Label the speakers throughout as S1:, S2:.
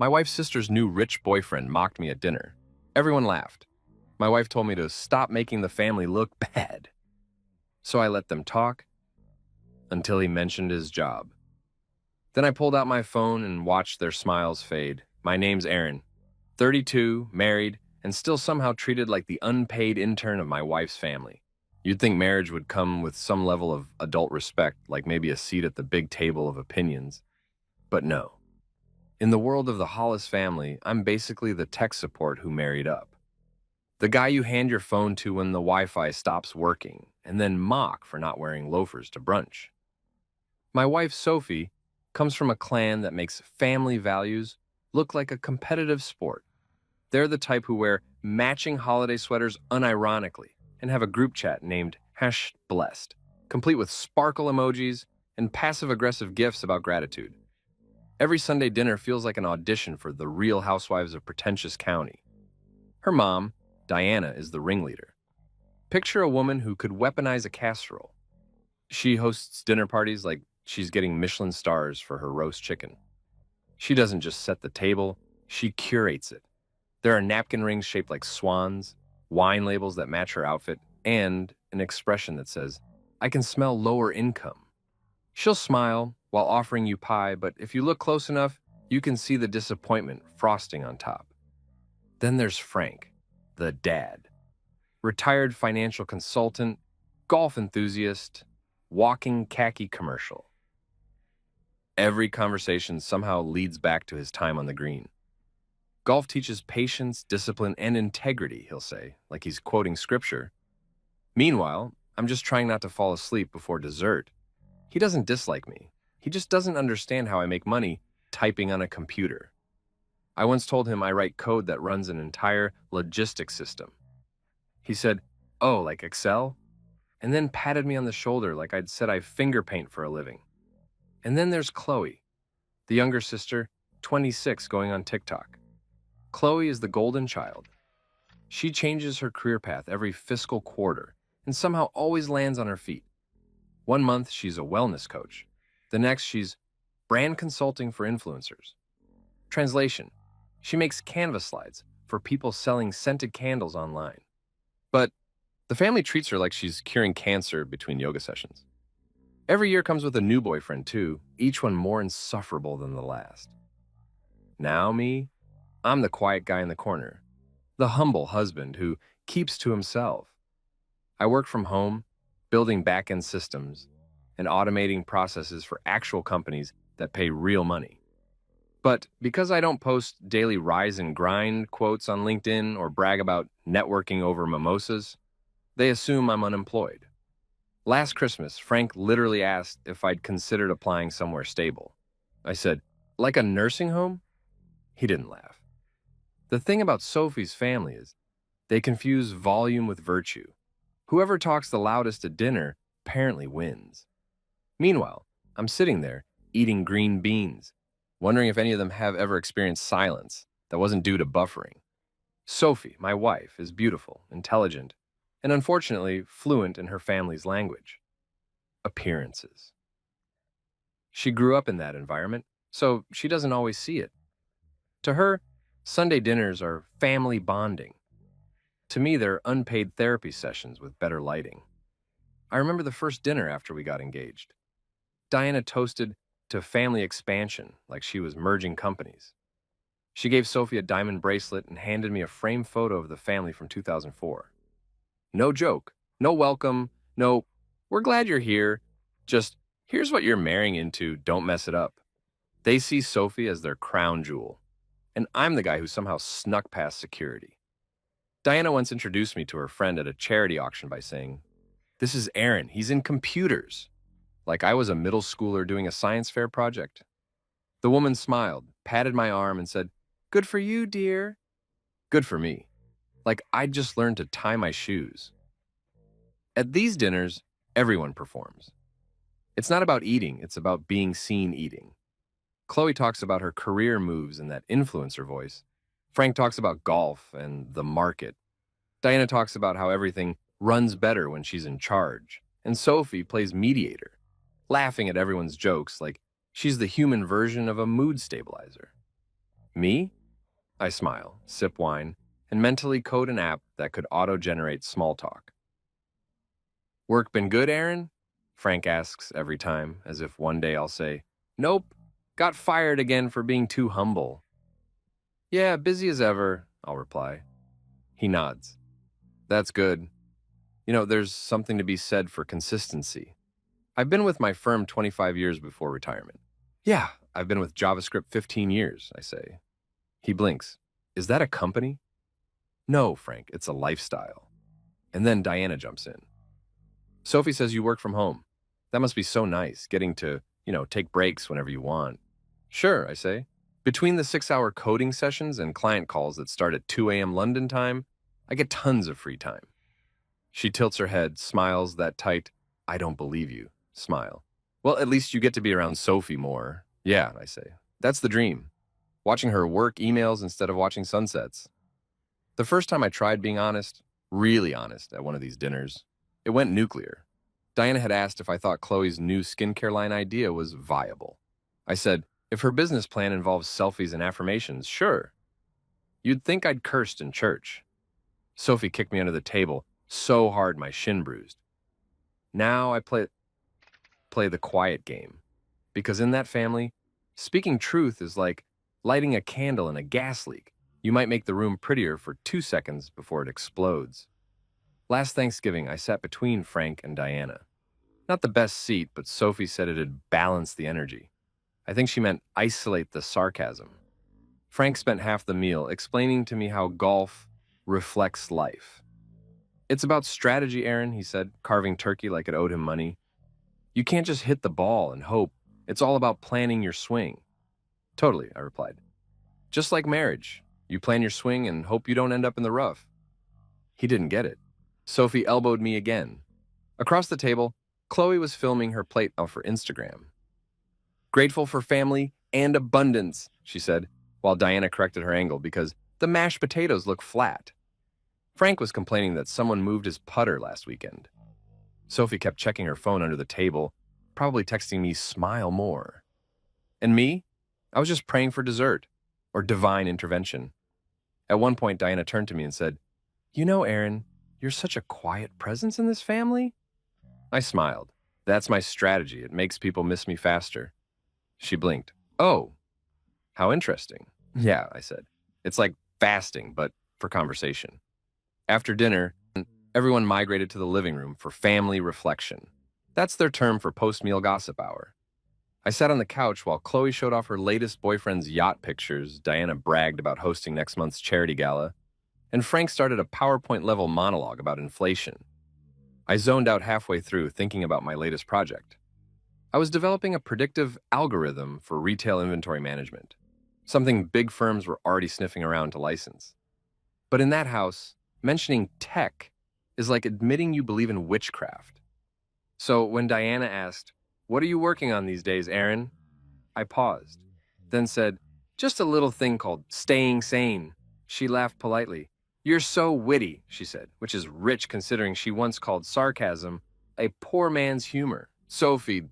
S1: My wife's sister's new rich boyfriend mocked me at dinner. Everyone laughed. My wife told me to stop making the family look bad. So I let them talk until he mentioned his job. Then I pulled out my phone and watched their smiles fade. My name's Aaron, 32, married, and still somehow treated like the unpaid intern of my wife's family. You'd think marriage would come with some level of adult respect, like maybe a seat at the big table of opinions. But no. In the world of the Hollis family, I'm basically the tech support who married up. The guy you hand your phone to when the Wi-Fi stops working, and then mock for not wearing loafers to brunch. My wife, Sophie, comes from a clan that makes family values look like a competitive sport. They're the type who wear matching holiday sweaters unironically and have a group chat named #blessed, complete with sparkle emojis and passive-aggressive gifs about gratitude. Every Sunday dinner feels like an audition for the Real Housewives of Pretentious County. Her mom, Diana, is the ringleader. Picture a woman who could weaponize a casserole. She hosts dinner parties like she's getting Michelin stars for her roast chicken. She doesn't just set the table, she curates it. There are napkin rings shaped like swans, wine labels that match her outfit, and an expression that says, "I can smell lower income." She'll smile while offering you pie, but if you look close enough, you can see the disappointment frosting on top. Then there's Frank, the dad. Retired financial consultant, golf enthusiast, walking khaki commercial. Every conversation somehow leads back to his time on the green. Golf teaches patience, discipline, and integrity, he'll say, like he's quoting scripture. Meanwhile, I'm just trying not to fall asleep before dessert. He doesn't dislike me. He just doesn't understand how I make money typing on a computer. I once told him I write code that runs an entire logistics system. He said, "Oh, like Excel?" And then patted me on the shoulder like I'd said I finger paint for a living. And then there's Chloe, the younger sister, 26, going on TikTok. Chloe is the golden child. She changes her career path every fiscal quarter and somehow always lands on her feet. One month, she's a wellness coach. The next, she's brand consulting for influencers. Translation: she makes Canva slides for people selling scented candles online. But the family treats her like she's curing cancer between yoga sessions. Every year comes with a new boyfriend, too, each one more insufferable than the last. Now me, I'm the quiet guy in the corner, the humble husband who keeps to himself. I work from home, building back-end systems and automating processes for actual companies that pay real money. But because I don't post daily rise and grind quotes on LinkedIn or brag about networking over mimosas, they assume I'm unemployed. Last Christmas, Frank literally asked if I'd considered applying somewhere stable. I said, "Like a nursing home?" He didn't laugh. The thing about Sophie's family is they confuse volume with virtue. Whoever talks the loudest at dinner apparently wins. Meanwhile, I'm sitting there, eating green beans, wondering if any of them have ever experienced silence that wasn't due to buffering. Sophie, my wife, is beautiful, intelligent, and unfortunately fluent in her family's language. Appearances. She grew up in that environment, so she doesn't always see it. To her, Sunday dinners are family bonding. To me, they're unpaid therapy sessions with better lighting. I remember the first dinner after we got engaged. Diana toasted to family expansion like she was merging companies. She gave Sophie a diamond bracelet and handed me a framed photo of the family from 2004. No joke, no welcome, no, "we're glad you're here," just, "here's what you're marrying into, don't mess it up." They see Sophie as their crown jewel, and I'm the guy who somehow snuck past security. Diana once introduced me to her friend at a charity auction by saying, "This is Aaron, he's in computers," like I was a middle schooler doing a science fair project. The woman smiled, patted my arm, and said, "Good for you, dear." Good for me. Like I'd just learned to tie my shoes. At these dinners, everyone performs. It's not about eating, it's about being seen eating. Chloe talks about her career moves in that influencer voice. Frank talks about golf and the market. Diana talks about how everything runs better when she's in charge. And Sophie plays mediator, laughing at everyone's jokes like she's the human version of a mood stabilizer. Me? I smile, sip wine, and mentally code an app that could auto-generate small talk. Work been good, Aaron? Frank asks every time, as if one day I'll say, nope, got fired again for being too humble. Yeah, busy as ever, I'll reply. He nods. That's good. You know, there's something to be said for consistency. I've been with my firm 25 years before retirement. Yeah, I've been with JavaScript 15 years, I say. He blinks. Is that a company? No, Frank, it's a lifestyle. And then Diana jumps in. Sophie says you work from home. That must be so nice, getting to, take breaks whenever you want. Sure, I say. Between the 6-hour coding sessions and client calls that start at 2 a.m. London time, I get tons of free time. She tilts her head, smiles that tight, I don't believe you, smile. Well, at least you get to be around Sophie more. Yeah, I say. That's the dream. Watching her work emails instead of watching sunsets. The first time I tried being honest, really honest, at one of these dinners, it went nuclear. Diana had asked if I thought Chloe's new skincare line idea was viable. I said, if her business plan involves selfies and affirmations, sure. You'd think I'd cursed in church. Sophie kicked me under the table so hard my shin bruised. Now I play the quiet game. Because in that family, speaking truth is like lighting a candle in a gas leak. You might make the room prettier for 2 seconds before it explodes. Last Thanksgiving, I sat between Frank and Diana. Not the best seat, but Sophie said it'd balance the energy. I think she meant isolate the sarcasm. Frank spent half the meal explaining to me how golf reflects life. It's about strategy, Aaron, he said, carving turkey like it owed him money. You can't just hit the ball and hope. It's all about planning your swing. Totally, I replied. Just like marriage. You plan your swing and hope you don't end up in the rough. He didn't get it. Sophie elbowed me again. Across the table, Chloe was filming her plate for Instagram. Grateful for family and abundance, she said, while Diana corrected her angle because the mashed potatoes look flat. Frank was complaining that someone moved his putter last weekend. Sophie kept checking her phone under the table, probably texting me smile more. And me? I was just praying for dessert or divine intervention. At one point, Diana turned to me and said, You know, Aaron, you're such a quiet presence in this family. I smiled. That's my strategy. It makes people miss me faster. She blinked. Oh, how interesting. Yeah, I said. It's like fasting, but for conversation. After dinner, everyone migrated to the living room for family reflection. That's their term for post-meal gossip hour. I sat on the couch while Chloe showed off her latest boyfriend's yacht pictures, Diana bragged about hosting next month's charity gala, and Frank started a PowerPoint-level monologue about inflation. I zoned out halfway through thinking about my latest project. I was developing a predictive algorithm for retail inventory management, something big firms were already sniffing around to license. But in that house, mentioning tech is like admitting you believe in witchcraft. So when Diana asked, What are you working on these days, Aaron? I paused, then said, Just a little thing called staying sane. She laughed politely. You're so witty, she said, which is rich considering she once called sarcasm a poor man's humor. Sophie,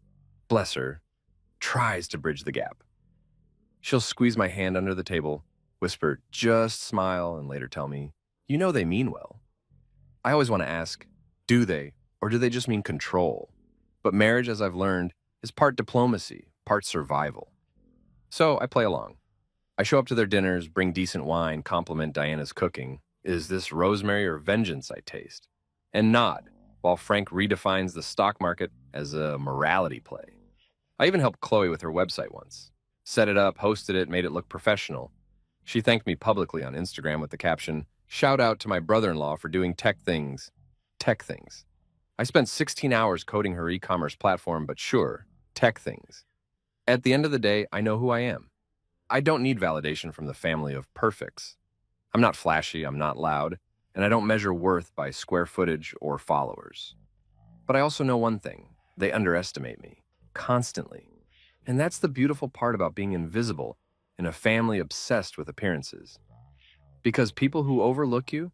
S1: bless her, tries to bridge the gap. She'll squeeze my hand under the table, whisper, just smile, and later tell me, you know they mean well. I always want to ask, do they, or do they just mean control? But marriage, as I've learned, is part diplomacy, part survival. So I play along. I show up to their dinners, bring decent wine, compliment Diana's cooking. Is this rosemary or vengeance I taste? And nod, while Frank redefines the stock market as a morality play. I even helped Chloe with her website once. Set it up, hosted it, made it look professional. She thanked me publicly on Instagram with the caption, Shout out to my brother-in-law for doing tech things. Tech things. I spent 16 hours coding her e-commerce platform, but sure, tech things. At the end of the day, I know who I am. I don't need validation from the family of perfects. I'm not flashy, I'm not loud, and I don't measure worth by square footage or followers. But I also know one thing. They underestimate me. Constantly. And that's the beautiful part about being invisible in a family obsessed with appearances. Because people who overlook you,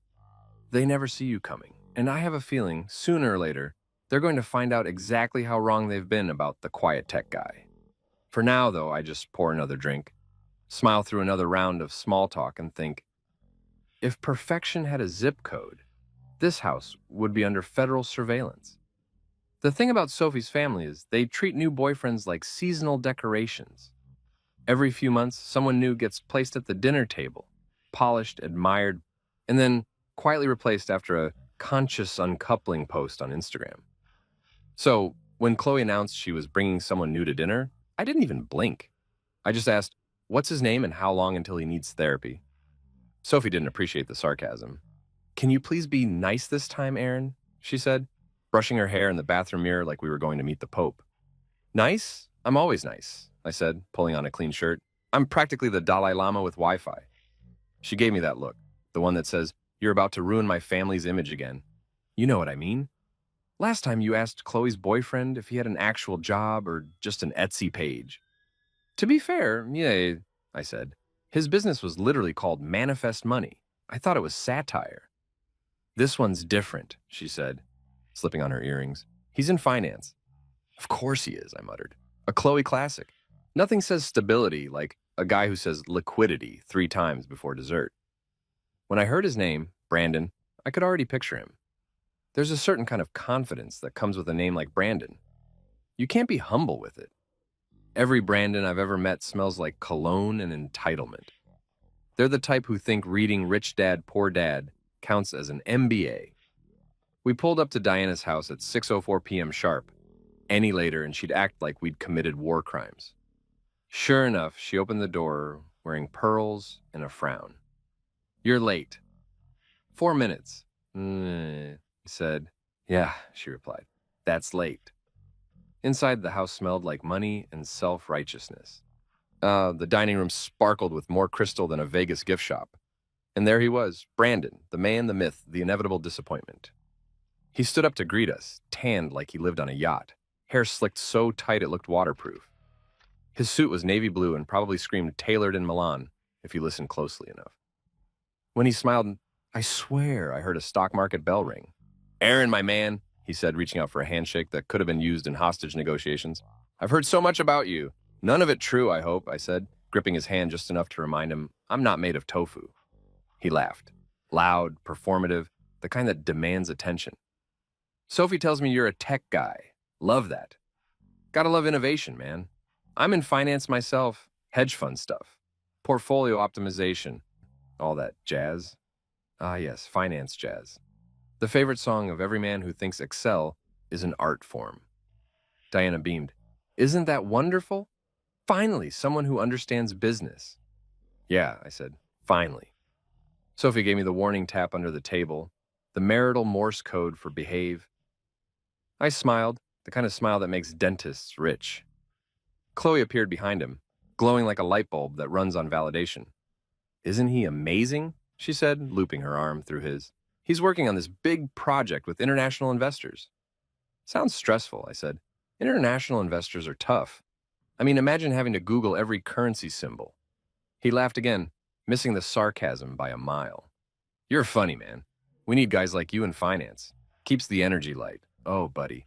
S1: they never see you coming. And I have a feeling, sooner or later, they're going to find out exactly how wrong they've been about the quiet tech guy. For now, though, I just pour another drink. smile through another round of small talk, and think, if perfection had a zip code, this house would be under federal surveillance. The thing about Sophie's family is they treat new boyfriends like seasonal decorations. Every few months, someone new gets placed at the dinner table, polished, admired, and then quietly replaced after a conscious uncoupling post on Instagram. So, when Chloe announced she was bringing someone new to dinner, I didn't even blink. I just asked, what's his name and how long until he needs therapy? Sophie didn't appreciate the sarcasm. Can you please be nice this time, Aaron? She said, brushing her hair in the bathroom mirror like we were going to meet the Pope. Nice? I'm always nice, I said, pulling on a clean shirt. I'm practically the Dalai Lama with Wi-Fi. She gave me that look, the one that says, you're about to ruin my family's image again. You know what I mean? Last time you asked Chloe's boyfriend if he had an actual job or just an Etsy page. To be fair, yeah, I said. His business was literally called Manifest Money. I thought it was satire. This one's different, she said, slipping on her earrings. He's in finance. Of course he is, I muttered. A Chloe classic. Nothing says stability like a guy who says liquidity 3 times before dessert. When I heard his name, Brandon, I could already picture him. There's a certain kind of confidence that comes with a name like Brandon. You can't be humble with it. Every Brandon I've ever met smells like cologne and entitlement. They're the type who think reading Rich Dad, Poor Dad counts as an MBA. We pulled up to Diana's house at 6:04 p.m. sharp. Any later and she'd act like we'd committed war crimes. Sure enough, she opened the door wearing pearls and a frown. You're late. 4 minutes. I said. Yeah, she replied. That's late. Inside, the house smelled like money and self-righteousness. The dining room sparkled with more crystal than a Vegas gift shop. And there he was, Brandon, the man, the myth, the inevitable disappointment. He stood up to greet us, tanned like he lived on a yacht, hair slicked so tight it looked waterproof. His suit was navy blue and probably screamed tailored in Milan, if you listened closely enough. When he smiled, I swear I heard a stock market bell ring. Aaron, my man, he said, reaching out for a handshake that could have been used in hostage negotiations. I've heard so much about you. None of it true, I hope, I said, gripping his hand just enough to remind him I'm not made of tofu. He laughed, loud, performative, the kind that demands attention. Sophie tells me you're a tech guy. Love that. Gotta love innovation, man. I'm in finance myself, hedge fund stuff, portfolio optimization, all that jazz. Ah, yes, finance jazz. The favorite song of every man who thinks Excel is an art form. Diana beamed. Isn't that wonderful? Finally, someone who understands business. Yeah, I said, finally. Sophie gave me the warning tap under the table, the marital Morse code for behave. I smiled, the kind of smile that makes dentists rich. Chloe appeared behind him, glowing like a light bulb that runs on validation. Isn't he amazing? She said, looping her arm through his. He's working on this big project with international investors. Sounds stressful, I said. International investors are tough. I mean, imagine having to Google every currency symbol. He laughed again, missing the sarcasm by a mile. You're funny, man. We need guys like you in finance. Keeps the energy light. Oh, buddy.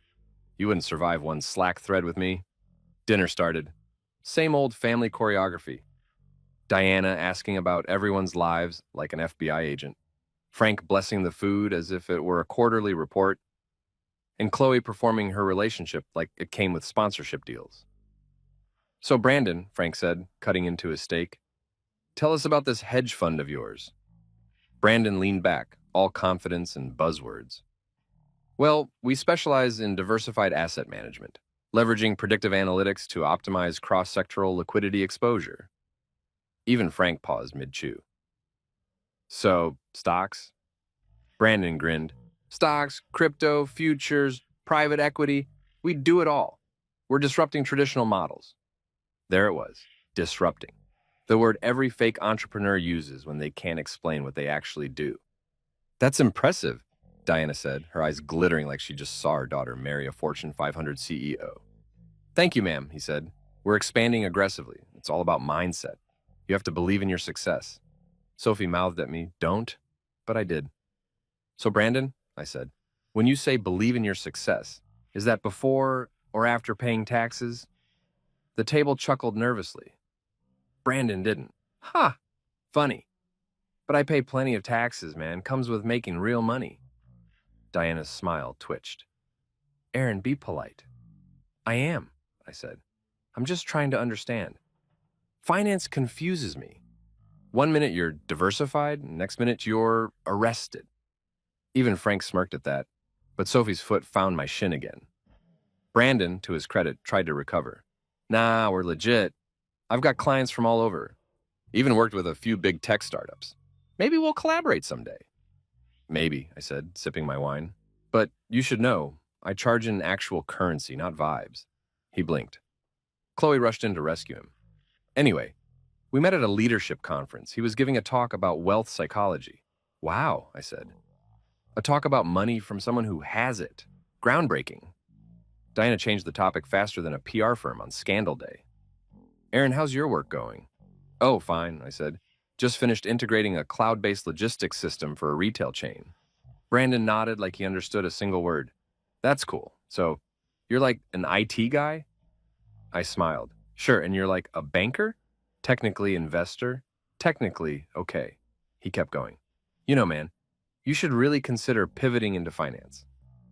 S1: You wouldn't survive one Slack thread with me. Dinner started. Same old family choreography. Diana asking about everyone's lives like an FBI agent. Frank blessing the food as if it were a quarterly report. And Chloe performing her relationship like it came with sponsorship deals. So Brandon, Frank said, cutting into his steak, tell us about this hedge fund of yours. Brandon leaned back, all confidence and buzzwords. Well, we specialize in diversified asset management, leveraging predictive analytics to optimize cross-sectoral liquidity exposure. Even Frank paused mid-chew. So, stocks? Brandon grinned. Stocks, crypto, futures, private equity, we do it all. We're disrupting traditional models. There it was, disrupting. The word every fake entrepreneur uses when they can't explain what they actually do. That's impressive, Diana said, her eyes glittering like she just saw her daughter marry a Fortune 500 CEO. Thank you, ma'am, he said. We're expanding aggressively. It's all about mindset. You have to believe in your success. Sophie mouthed at me, don't, but I did. So Brandon, I said, when you say believe in your success, is that before or after paying taxes? The table chuckled nervously. Brandon didn't. Ha! Funny. But I pay plenty of taxes, man. Comes with making real money. Diana's smile twitched. Aaron, be polite. I am, I said. I'm just trying to understand. Finance confuses me. One minute you're diversified, next minute you're arrested. Even Frank smirked at that, but Sophie's foot found my shin again. Brandon, to his credit, tried to recover. Nah, we're legit. I've got clients from all over. Even worked with a few big tech startups. Maybe we'll collaborate someday. Maybe, I said, sipping my wine. But you should know, I charge in actual currency, not vibes. He blinked. Chloe rushed in to rescue him. Anyway, we met at a leadership conference. He was giving a talk about wealth psychology. Wow, I said. A talk about money from someone who has it. Groundbreaking. Diana changed the topic faster than a PR firm on Scandal Day. Aaron, how's your work going? Oh, fine, I said. Just finished integrating a cloud-based logistics system for a retail chain. Brandon nodded like he understood a single word. That's cool. So, you're like an IT guy? I smiled. Sure, and you're like a banker? Technically investor? Technically, okay. He kept going. You know, man, you should really consider pivoting into finance.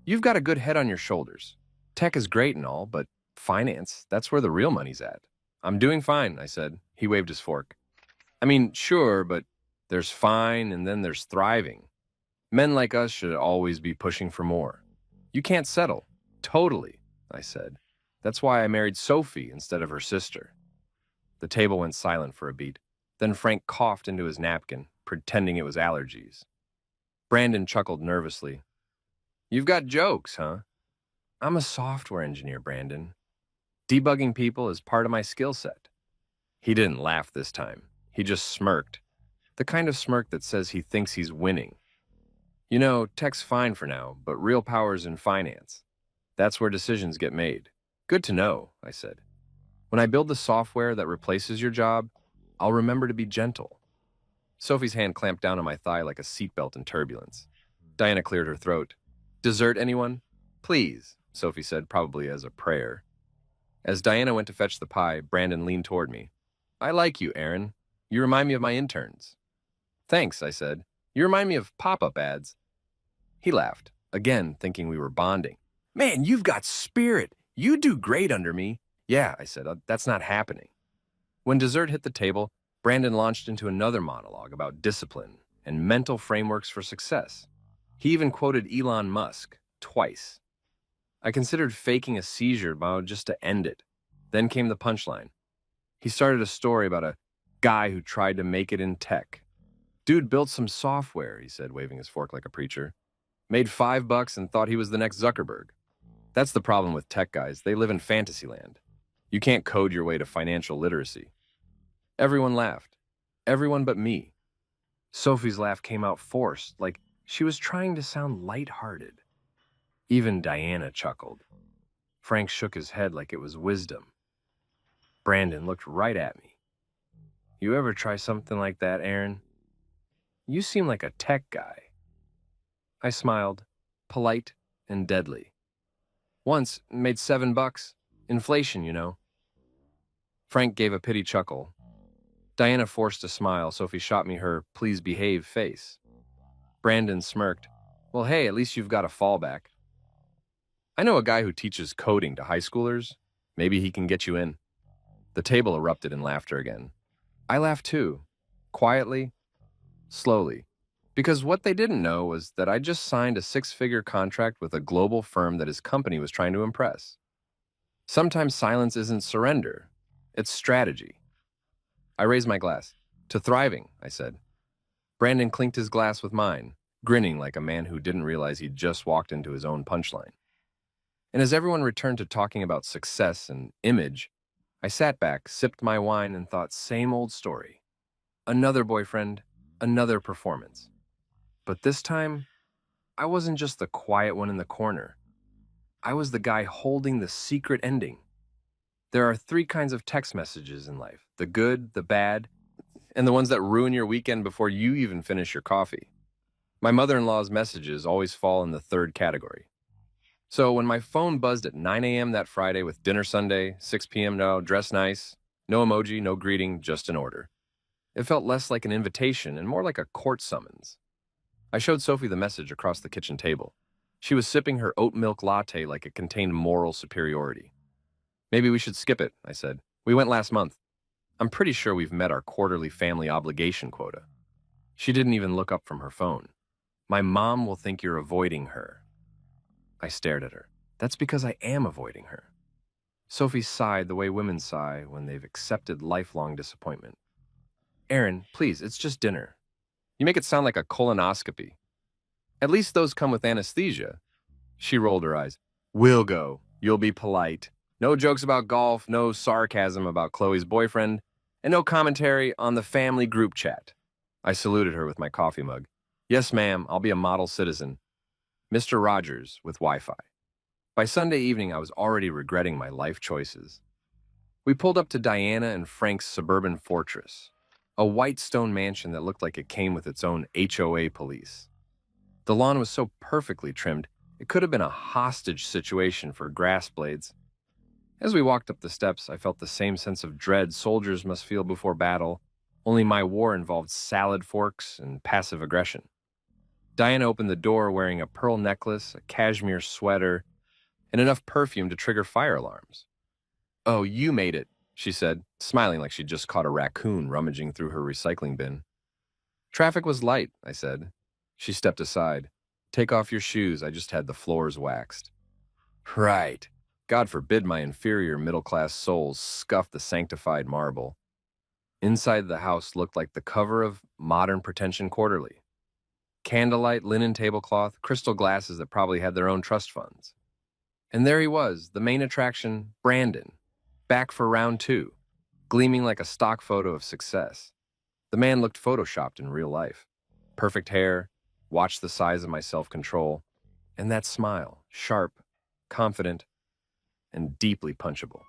S1: You've got a good head on your shoulders. Tech is great and all, but finance, that's where the real money's at. I'm doing fine, I said. He waved his fork. I mean, sure, but there's fine and then there's thriving. Men like us should always be pushing for more. You can't settle. Totally, I said. That's why I married Sophie instead of her sister. The table went silent for a beat. Then Frank coughed into his napkin, pretending it was allergies. Brandon chuckled nervously. You've got jokes, huh? I'm a software engineer, Brandon. Debugging people is part of my skill set. He didn't laugh this time. He just smirked. The kind of smirk that says he thinks he's winning. You know, tech's fine for now, but real power's in finance. That's where decisions get made. Good to know, I said. When I build the software that replaces your job, I'll remember to be gentle. Sophie's hand clamped down on my thigh like a seatbelt in turbulence. Diana cleared her throat. Dessert, anyone? Please, Sophie said, probably as a prayer. As Diana went to fetch the pie, Brandon leaned toward me. I like you, Aaron. You remind me of my interns. Thanks, I said. You remind me of pop-up ads. He laughed, again thinking we were bonding. Man, you've got spirit. You do great under me. Yeah, I said, that's not happening. When dessert hit the table, Brandon launched into another monologue about discipline and mental frameworks for success. He even quoted Elon Musk twice. I considered faking a seizure just to end it. Then came the punchline. He started a story about a guy who tried to make it in tech. Dude built some software, he said, waving his fork like a preacher. Made $5 and thought he was the next Zuckerberg. That's the problem with tech guys. They live in fantasy land. You can't code your way to financial literacy. Everyone laughed. Everyone but me. Sophie's laugh came out forced, like she was trying to sound lighthearted. Even Diana chuckled. Frank shook his head like it was wisdom. Brandon looked right at me. You ever try something like that, Aaron? You seem like a tech guy. I smiled, polite and deadly. Once, made $7. Inflation, you know. Frank gave a pity chuckle. Diana forced a smile. Sophie shot me her please behave face. Brandon smirked. Well, hey, at least you've got a fallback. I know a guy who teaches coding to high schoolers. Maybe he can get you in. The table erupted in laughter again. I laughed too, quietly, slowly, because what they didn't know was that I just signed a 6-figure contract with a global firm that his company was trying to impress. Sometimes silence isn't surrender, it's strategy. I raised my glass. To thriving, I said. Brandon clinked his glass with mine, grinning like a man who didn't realize he'd just walked into his own punchline. And as everyone returned to talking about success and image, I sat back, sipped my wine, and thought, same old story. Another boyfriend, another performance. But this time, I wasn't just the quiet one in the corner. I was the guy holding the secret ending. There are 3 kinds of text messages in life: the good, the bad, and the ones that ruin your weekend before you even finish your coffee. My mother-in-law's messages always fall in the 3rd category. So when my phone buzzed at 9 a.m. that Friday with dinner Sunday, 6 p.m. no, dress nice, No emoji, no greeting, just an order. It felt less like an invitation and more like a court summons. I showed Sophie the message across the kitchen table. She was sipping her oat milk latte like it contained moral superiority. Maybe we should skip it, I said. We went last month. I'm pretty sure we've met our quarterly family obligation quota. She didn't even look up from her phone. My mom will think you're avoiding her. I stared at her. That's because I am avoiding her. Sophie sighed the way women sigh when they've accepted lifelong disappointment. Aaron, please, it's just dinner. You make it sound like a colonoscopy. At least those come with anesthesia. She rolled her eyes. We'll go. You'll be polite. No jokes about golf, no sarcasm about Chloe's boyfriend, and no commentary on the family group chat. I saluted her with my coffee mug. Yes, ma'am, I'll be a model citizen. Mr. Rogers with Wi-Fi. By Sunday evening, I was already regretting my life choices. We pulled up to Diana and Frank's suburban fortress, a white stone mansion that looked like it came with its own HOA police. The lawn was so perfectly trimmed, it could have been a hostage situation for grass blades. As we walked up the steps, I felt the same sense of dread soldiers must feel before battle, only my war involved salad forks and passive aggression. Diana opened the door wearing a pearl necklace, a cashmere sweater, and enough perfume to trigger fire alarms. Oh, you made it, she said, smiling like she'd just caught a raccoon rummaging through her recycling bin. Traffic was light, I said. She stepped aside. Take off your shoes, I just had the floors waxed. Right. God forbid my inferior middle-class souls scuff the sanctified marble. Inside the house looked like the cover of Modern Pretension Quarterly. Candlelight, linen tablecloth, crystal glasses that probably had their own trust funds. And there he was, the main attraction, Brandon, back for round 2, gleaming like a stock photo of success. The man looked photoshopped in real life. Perfect hair, watch the size of my self-control, and that smile, sharp, confident, and deeply punchable.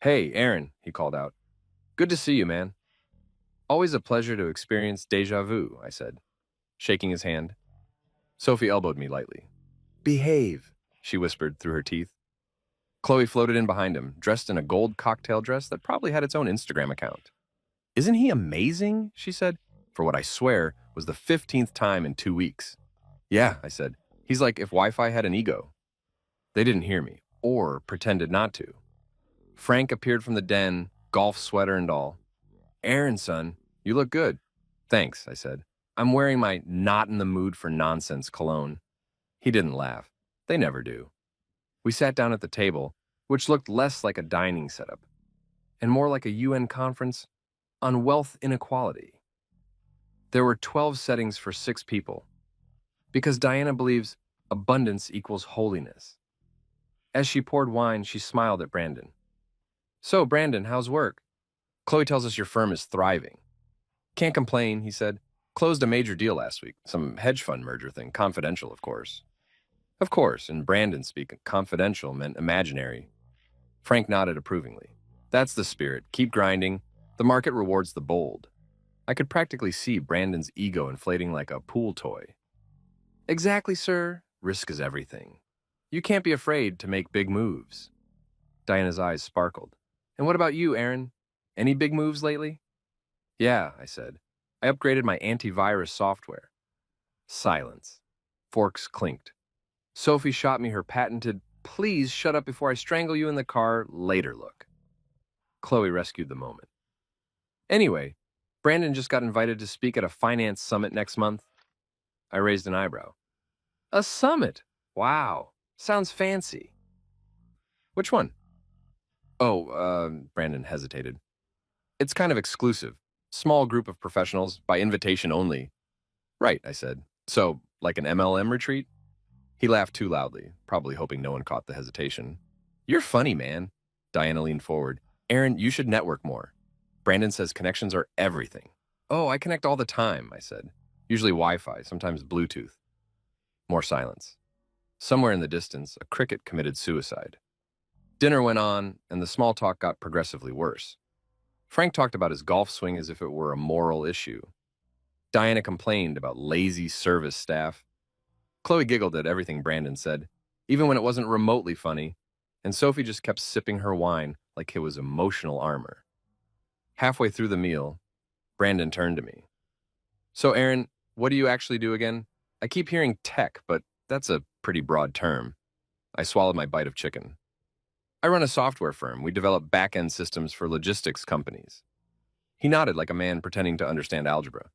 S1: Hey, Aaron, he called out. Good to see you, man. Always a pleasure to experience déjà vu, I said, shaking his hand. Sophie elbowed me lightly. Behave, she whispered through her teeth. Chloe floated in behind him, dressed in a gold cocktail dress that probably had its own Instagram account. Isn't he amazing? She said, for what I swear was the 15th time in 2 weeks. Yeah, I said. He's like if Wi-Fi had an ego. They didn't hear me, or pretended not to. Frank appeared from the den, golf sweater and all. Aaron, son, you look good. Thanks, I said. I'm wearing my not in the mood for nonsense cologne. He didn't laugh. They never do. We sat down at the table, which looked less like a dining setup, and more like a UN conference on wealth inequality. There were 12 settings for 6 people, because Diana believes abundance equals holiness. As she poured wine, she smiled at Brandon. So, Brandon, how's work? Chloe tells us your firm is thriving. Can't complain, he said. Closed a major deal last week, some hedge fund merger thing, confidential, of course. Of course, in Brandon speak, confidential meant imaginary. Frank nodded approvingly. That's the spirit. Keep grinding. The market rewards the bold. I could practically see Brandon's ego inflating like a pool toy. Exactly, sir. Risk is everything. You can't be afraid to make big moves. Diana's eyes sparkled. And what about you, Aaron? Any big moves lately? Yeah, I said. I upgraded my antivirus software. Silence. Forks clinked. Sophie shot me her patented, please shut up before I strangle you in the car later look. Chloe rescued the moment. Anyway, Brandon just got invited to speak at a finance summit next month. I raised an eyebrow. A summit? Wow. Sounds fancy. Which one? Brandon hesitated. It's kind of exclusive. Small group of professionals, by invitation only. Right, I said. So, like an MLM retreat? He laughed too loudly, probably hoping no one caught the hesitation. You're funny, man. Diana leaned forward. Aaron, you should network more. Brandon says connections are everything. Oh, I connect all the time, I said. Usually Wi-Fi, sometimes Bluetooth. More silence. Somewhere in the distance, a cricket committed suicide. Dinner went on, and the small talk got progressively worse. Frank talked about his golf swing as if it were a moral issue. Diana complained about lazy service staff. Chloe giggled at everything Brandon said, even when it wasn't remotely funny, and Sophie just kept sipping her wine like it was emotional armor. Halfway through the meal, Brandon turned to me. So, Aaron, what do you actually do again? I keep hearing tech, but that's a pretty broad term. I swallowed my bite of chicken. I run a software firm. We develop back-end systems for logistics companies. He nodded like a man pretending to understand algebra.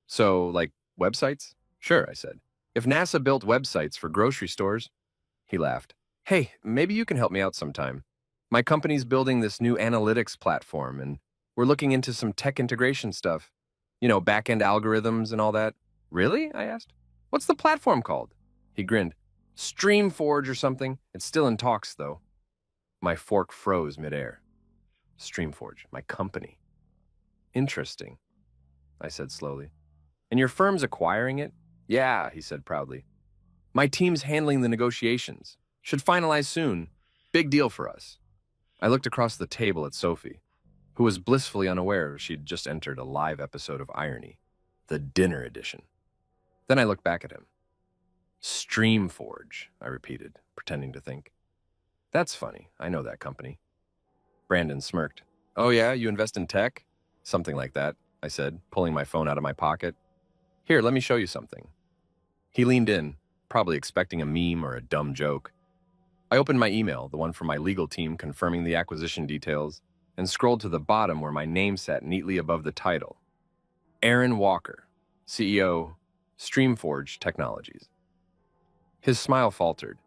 S1: So, like websites? Sure, I said. If NASA built websites for grocery stores, he laughed. Hey, maybe you can help me out sometime. My company's building this new analytics platform, and we're looking into some tech integration stuff. You know, back-end algorithms and all that. Really? I asked. What's the platform called? He grinned. Streamforge or something. It's still in talks, though. My fork froze midair. Streamforge, my company. Interesting, I said slowly. And your firm's acquiring it? Yeah, he said proudly. My team's handling the negotiations. Should finalize soon. Big deal for us. I looked across the table at Sophie, who was blissfully unaware she'd just entered a live episode of Irony, the dinner edition. Then I looked back at him. Streamforge, I repeated, pretending to think. That's funny. I know that company. Brandon smirked. Oh yeah, you invest in tech? Something like that, I said, pulling my phone out of my pocket. Here, let me show you something. He leaned in, probably expecting a meme or a dumb joke. I opened my email, the one from my legal team confirming the acquisition details, and scrolled to the bottom where my name sat neatly above the title. Aaron Walker, CEO, Streamforge Technologies. His smile faltered,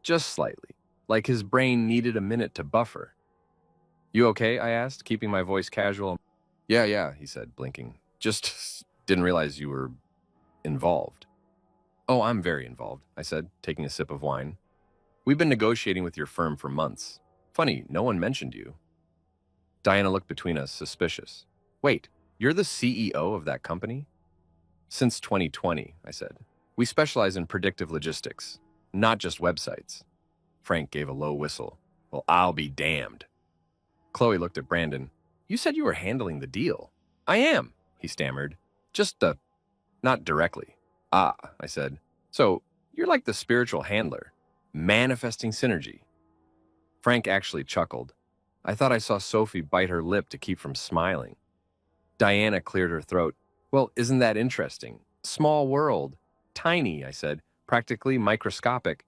S1: just slightly, like his brain needed a minute to buffer. You okay? I asked, keeping my voice casual. Yeah, he said, blinking. Just didn't realize you were involved. Oh, I'm very involved, I said, taking a sip of wine. We've been negotiating with your firm for months. Funny, no one mentioned you. Diana looked between us, suspicious. Wait, you're the CEO of that company? Since 2020, I said. We specialize in predictive logistics, not just websites. Frank gave a low whistle. Well, I'll be damned. Chloe looked at Brandon. You said you were handling the deal. I am, he stammered. Just, not directly. Ah, I said. So, you're like the spiritual handler, manifesting synergy. Frank actually chuckled. I thought I saw Sophie bite her lip to keep from smiling. Diana cleared her throat. Well, isn't that interesting? Small world. Tiny, I said. Practically microscopic.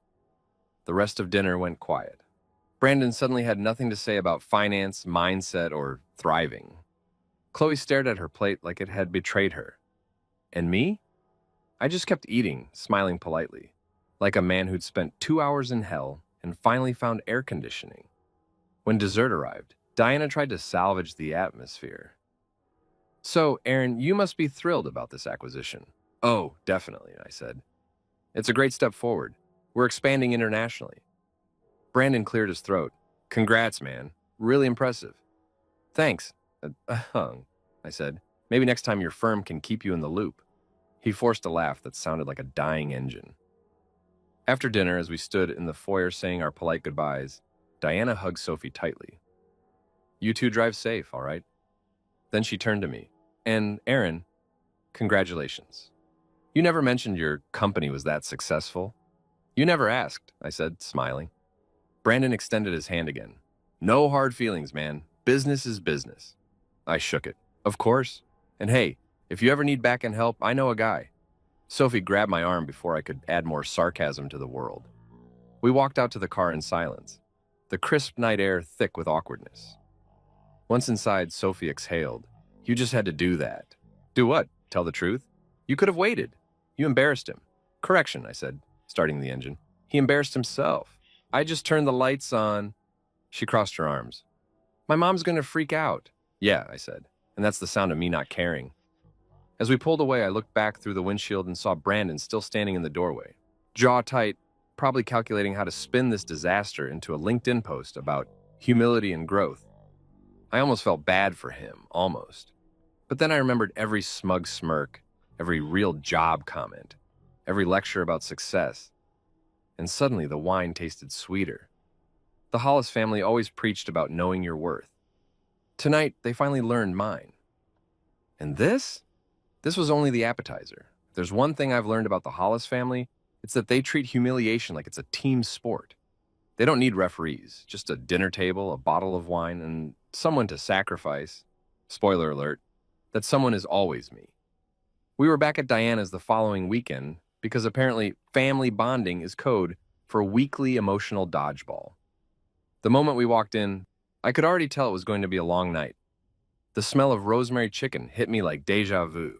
S1: The rest of dinner went quiet. Brandon suddenly had nothing to say about finance, mindset, or thriving. Chloe stared at her plate like it had betrayed her. And me? I just kept eating, smiling politely, like a man who'd spent 2 hours in hell and finally found air conditioning. When dessert arrived, Diana tried to salvage the atmosphere. So, Aaron, you must be thrilled about this acquisition. Oh, definitely, I said. It's a great step forward. We're expanding internationally. Brandon cleared his throat. Congrats, man. Really impressive. Thanks. I said. Maybe next time your firm can keep you in the loop. He forced a laugh that sounded like a dying engine. After dinner, as we stood in the foyer saying our polite goodbyes, Diana hugged Sophie tightly. You two drive safe, all right? Then she turned to me. And, Aaron, congratulations. You never mentioned your company was that successful. You never asked, I said, smiling. Brandon extended his hand again. No hard feelings, man. Business is business. I shook it. Of course. And hey, if you ever need back-end help, I know a guy. Sophie grabbed my arm before I could add more sarcasm to the world. We walked out to the car in silence, the crisp night air thick with awkwardness. Once inside, Sophie exhaled. You just had to do that. Do what? Tell the truth? You could have waited. You embarrassed him. Correction, I said, starting the engine. He embarrassed himself. I just turned the lights on. She crossed her arms. My mom's going to freak out. Yeah, I said, and that's the sound of me not caring. As we pulled away, I looked back through the windshield and saw Brandon still standing in the doorway, jaw tight, probably calculating how to spin this disaster into a LinkedIn post about humility and growth. I almost felt bad for him, almost. But then I remembered every smug smirk, every real job comment, every lecture about success. And suddenly the wine tasted sweeter. The Hollis family always preached about knowing your worth. Tonight, they finally learned mine. And this was only the appetizer. If there's one thing I've learned about the Hollis family, it's that they treat humiliation like it's a team sport. They don't need referees, just a dinner table, a bottle of wine, and someone to sacrifice. Spoiler alert, that someone is always me. We were back at Diana's the following weekend because apparently family bonding is code for weekly emotional dodgeball. The moment we walked in, I could already tell it was going to be a long night. The smell of rosemary chicken hit me like deja vu.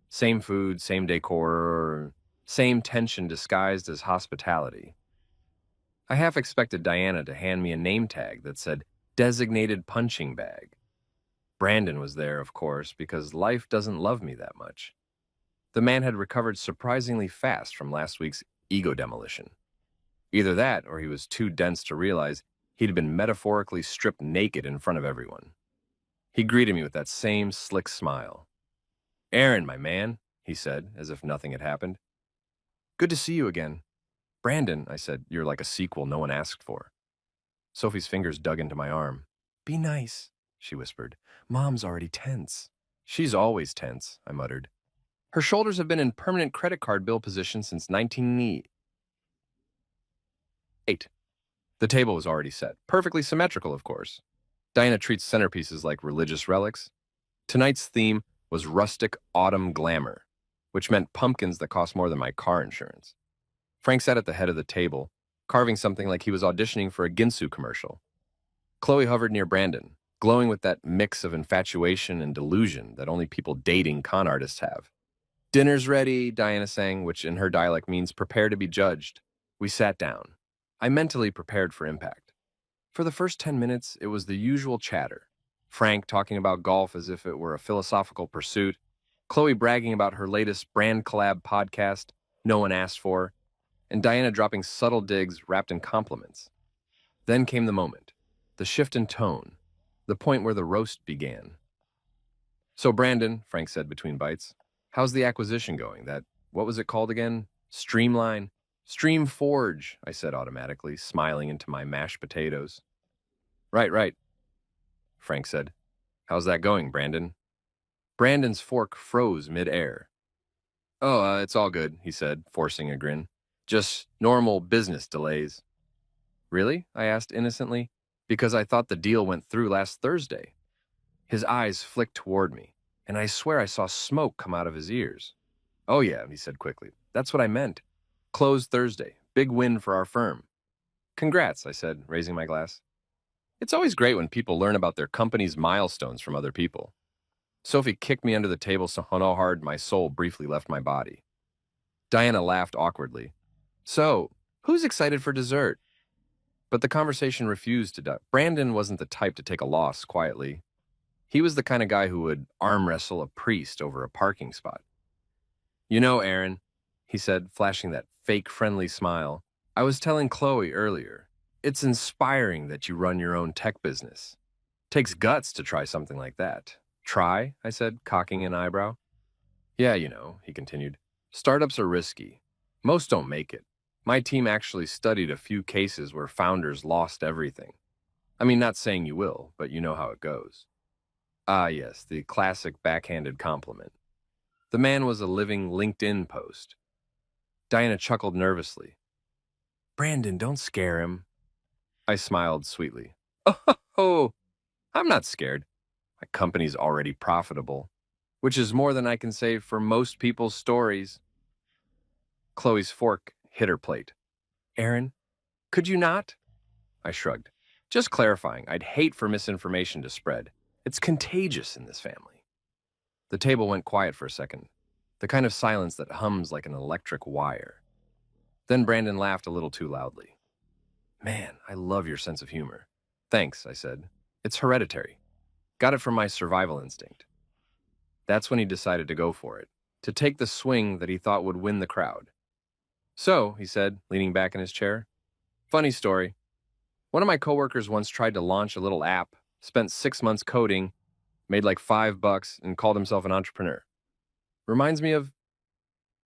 S1: Same food, same decor, same tension disguised as hospitality. I half expected Diana to hand me a name tag that said designated punching bag. Brandon was there, of course, because life doesn't love me that much. The man had recovered surprisingly fast from last week's ego demolition. Either that, or he was too dense to realize he'd been metaphorically stripped naked in front of everyone. He greeted me with that same slick smile. "Aaron, my man," he said, as if nothing had happened. "Good to see you again." "Brandon," I said, "you're like a sequel no one asked for." Sophie's fingers dug into my arm. "Be nice," she whispered. "Mom's already tense." "She's always tense," I muttered. "Her shoulders have been in permanent credit card bill position since 1998. The table was already set, perfectly symmetrical, of course. Diana treats centerpieces like religious relics. Tonight's theme was rustic autumn glamour, which meant pumpkins that cost more than my car insurance. Frank sat at the head of the table, carving something like he was auditioning for a Ginsu commercial. Chloe hovered near Brandon, glowing with that mix of infatuation and delusion that only people dating con artists have. "Dinner's ready," Diana sang, which in her dialect means prepare to be judged. We sat down. I mentally prepared for impact. For the first 10 minutes, it was the usual chatter. Frank talking about golf as if it were a philosophical pursuit, Chloe bragging about her latest brand collab podcast no one asked for, and Diana dropping subtle digs wrapped in compliments. Then came the moment, the shift in tone, the point where the roast began. "So, Brandon," Frank said between bites, "how's the acquisition going? What was it called again? Streamline? Streamforge," I said automatically, smiling into my mashed potatoes. Right, Frank said. "How's that going, Brandon?" Brandon's fork froze mid-air. "Oh, it's all good," he said, forcing a grin. "Just normal business delays." "Really?" I asked innocently, because I thought the deal went through last Thursday. His eyes flicked toward me, and I swear I saw smoke come out of his ears. "Oh yeah," he said quickly. "That's what I meant. Closed Thursday. Big win for our firm." "Congrats," I said, raising my glass. It's always great when people learn about their company's milestones from other people. Sophie kicked me under the table so hard my soul briefly left my body. Diana laughed awkwardly. "So, who's excited for dessert?" But the conversation refused to die. Brandon wasn't the type to take a loss quietly. He was the kind of guy who would arm wrestle a priest over a parking spot. "You know, Aaron," he said, flashing that fake friendly smile, "I was telling Chloe earlier, it's inspiring that you run your own tech business. Takes guts to try something like that." "Try?" I said, cocking an eyebrow. "Yeah, he continued. Startups are risky. Most don't make it. My team actually studied a few cases where founders lost everything. I mean, not saying you will, but you know how it goes." Ah, yes, the classic backhanded compliment. The man was a living LinkedIn post. Diana chuckled nervously. "Brandon, don't scare him." I smiled sweetly. "Oh, I'm not scared. My company's already profitable, which is more than I can say for most people's stories." Chloe's fork hit her plate. "Aaron, could you not?" I shrugged. "Just clarifying, I'd hate for misinformation to spread. It's contagious in this family." The table went quiet for a second, the kind of silence that hums like an electric wire. Then Brandon laughed a little too loudly. "Man, I love your sense of humor." "Thanks," I said. "It's hereditary. Got it from my survival instinct." That's when he decided to go for it, to take the swing that he thought would win the crowd. "So," he said, leaning back in his chair, "funny story. One of my coworkers once tried to launch a little app, spent 6 months coding, made like $5, and called himself an entrepreneur. Reminds me of..."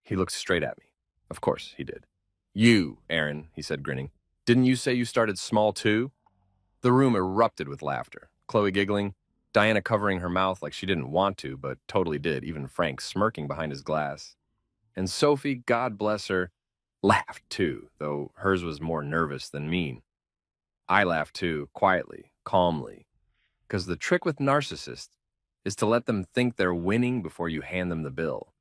S1: He looked straight at me. Of course he did. "You, Aaron," he said, grinning. "Didn't you say you started small too?" The room erupted with laughter. Chloe giggling, Diana covering her mouth like she didn't want to, but totally did, even Frank smirking behind his glass. And Sophie, God bless her, laughed too, though hers was more nervous than mean. I laughed too, quietly, calmly, because the trick with narcissists is to let them think they're winning before you hand them the bill.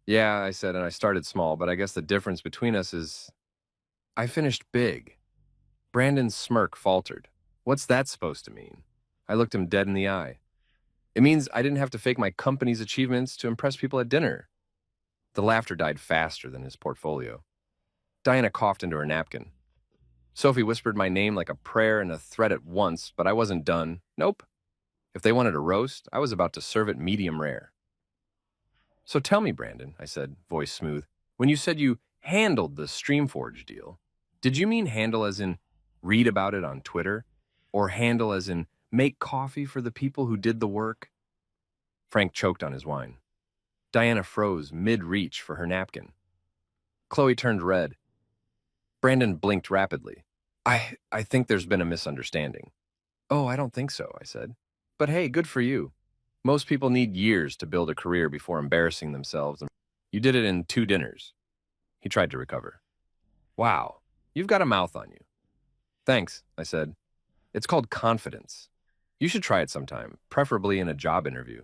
S1: Yeah, I said, and I started small, but I guess the difference between us is I finished big. Brandon's smirk faltered. What's that supposed to mean? I looked him dead in the eye. It means I didn't have to fake my company's achievements to impress people at dinner. The laughter died faster than his portfolio. Diana coughed into her napkin. Sophie whispered my name like a prayer and a threat at once, but I wasn't done. Nope. If they wanted a roast, I was about to serve it medium rare. So tell me, Brandon, I said, voice smooth, when you said you handled the Streamforge deal, did you mean handle as in read about it on Twitter? Or handle as in make coffee for the people who did the work? Frank choked on his wine. Diana froze mid-reach for her napkin. Chloe turned red. Brandon blinked rapidly. I think there's been a misunderstanding. Oh, I don't think so, I said. But hey, good for you. Most people need years to build a career before embarrassing themselves. You did it in 2 dinners. He tried to recover. Wow, you've got a mouth on you. Thanks, I said. It's called confidence. You should try it sometime, preferably in a job interview.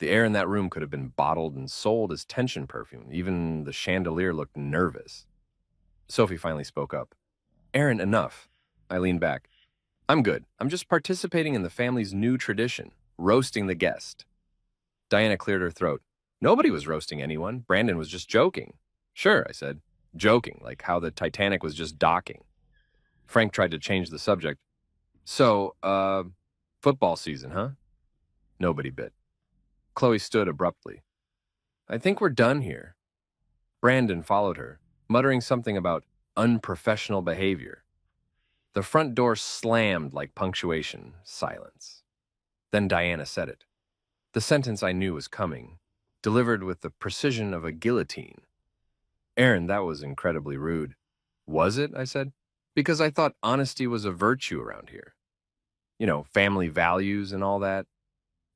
S1: The air in that room could have been bottled and sold as tension perfume. Even the chandelier looked nervous. Sophie finally spoke up. Aaron, enough. I leaned back. I'm good. I'm just participating in the family's new tradition, roasting the guest. Diana cleared her throat. Nobody was roasting anyone. Brandon was just joking. Sure, I said. Joking, like how the Titanic was just docking. Frank tried to change the subject. So, football season, huh? Nobody bit. Chloe stood abruptly. I think we're done here. Brandon followed her, muttering something about unprofessional behavior. The front door slammed like punctuation. Silence. Then Diana said it. The sentence I knew was coming, delivered with the precision of a guillotine. Aaron, that was incredibly rude. Was it? I said. Because I thought honesty was a virtue around here. You know, family values and all that.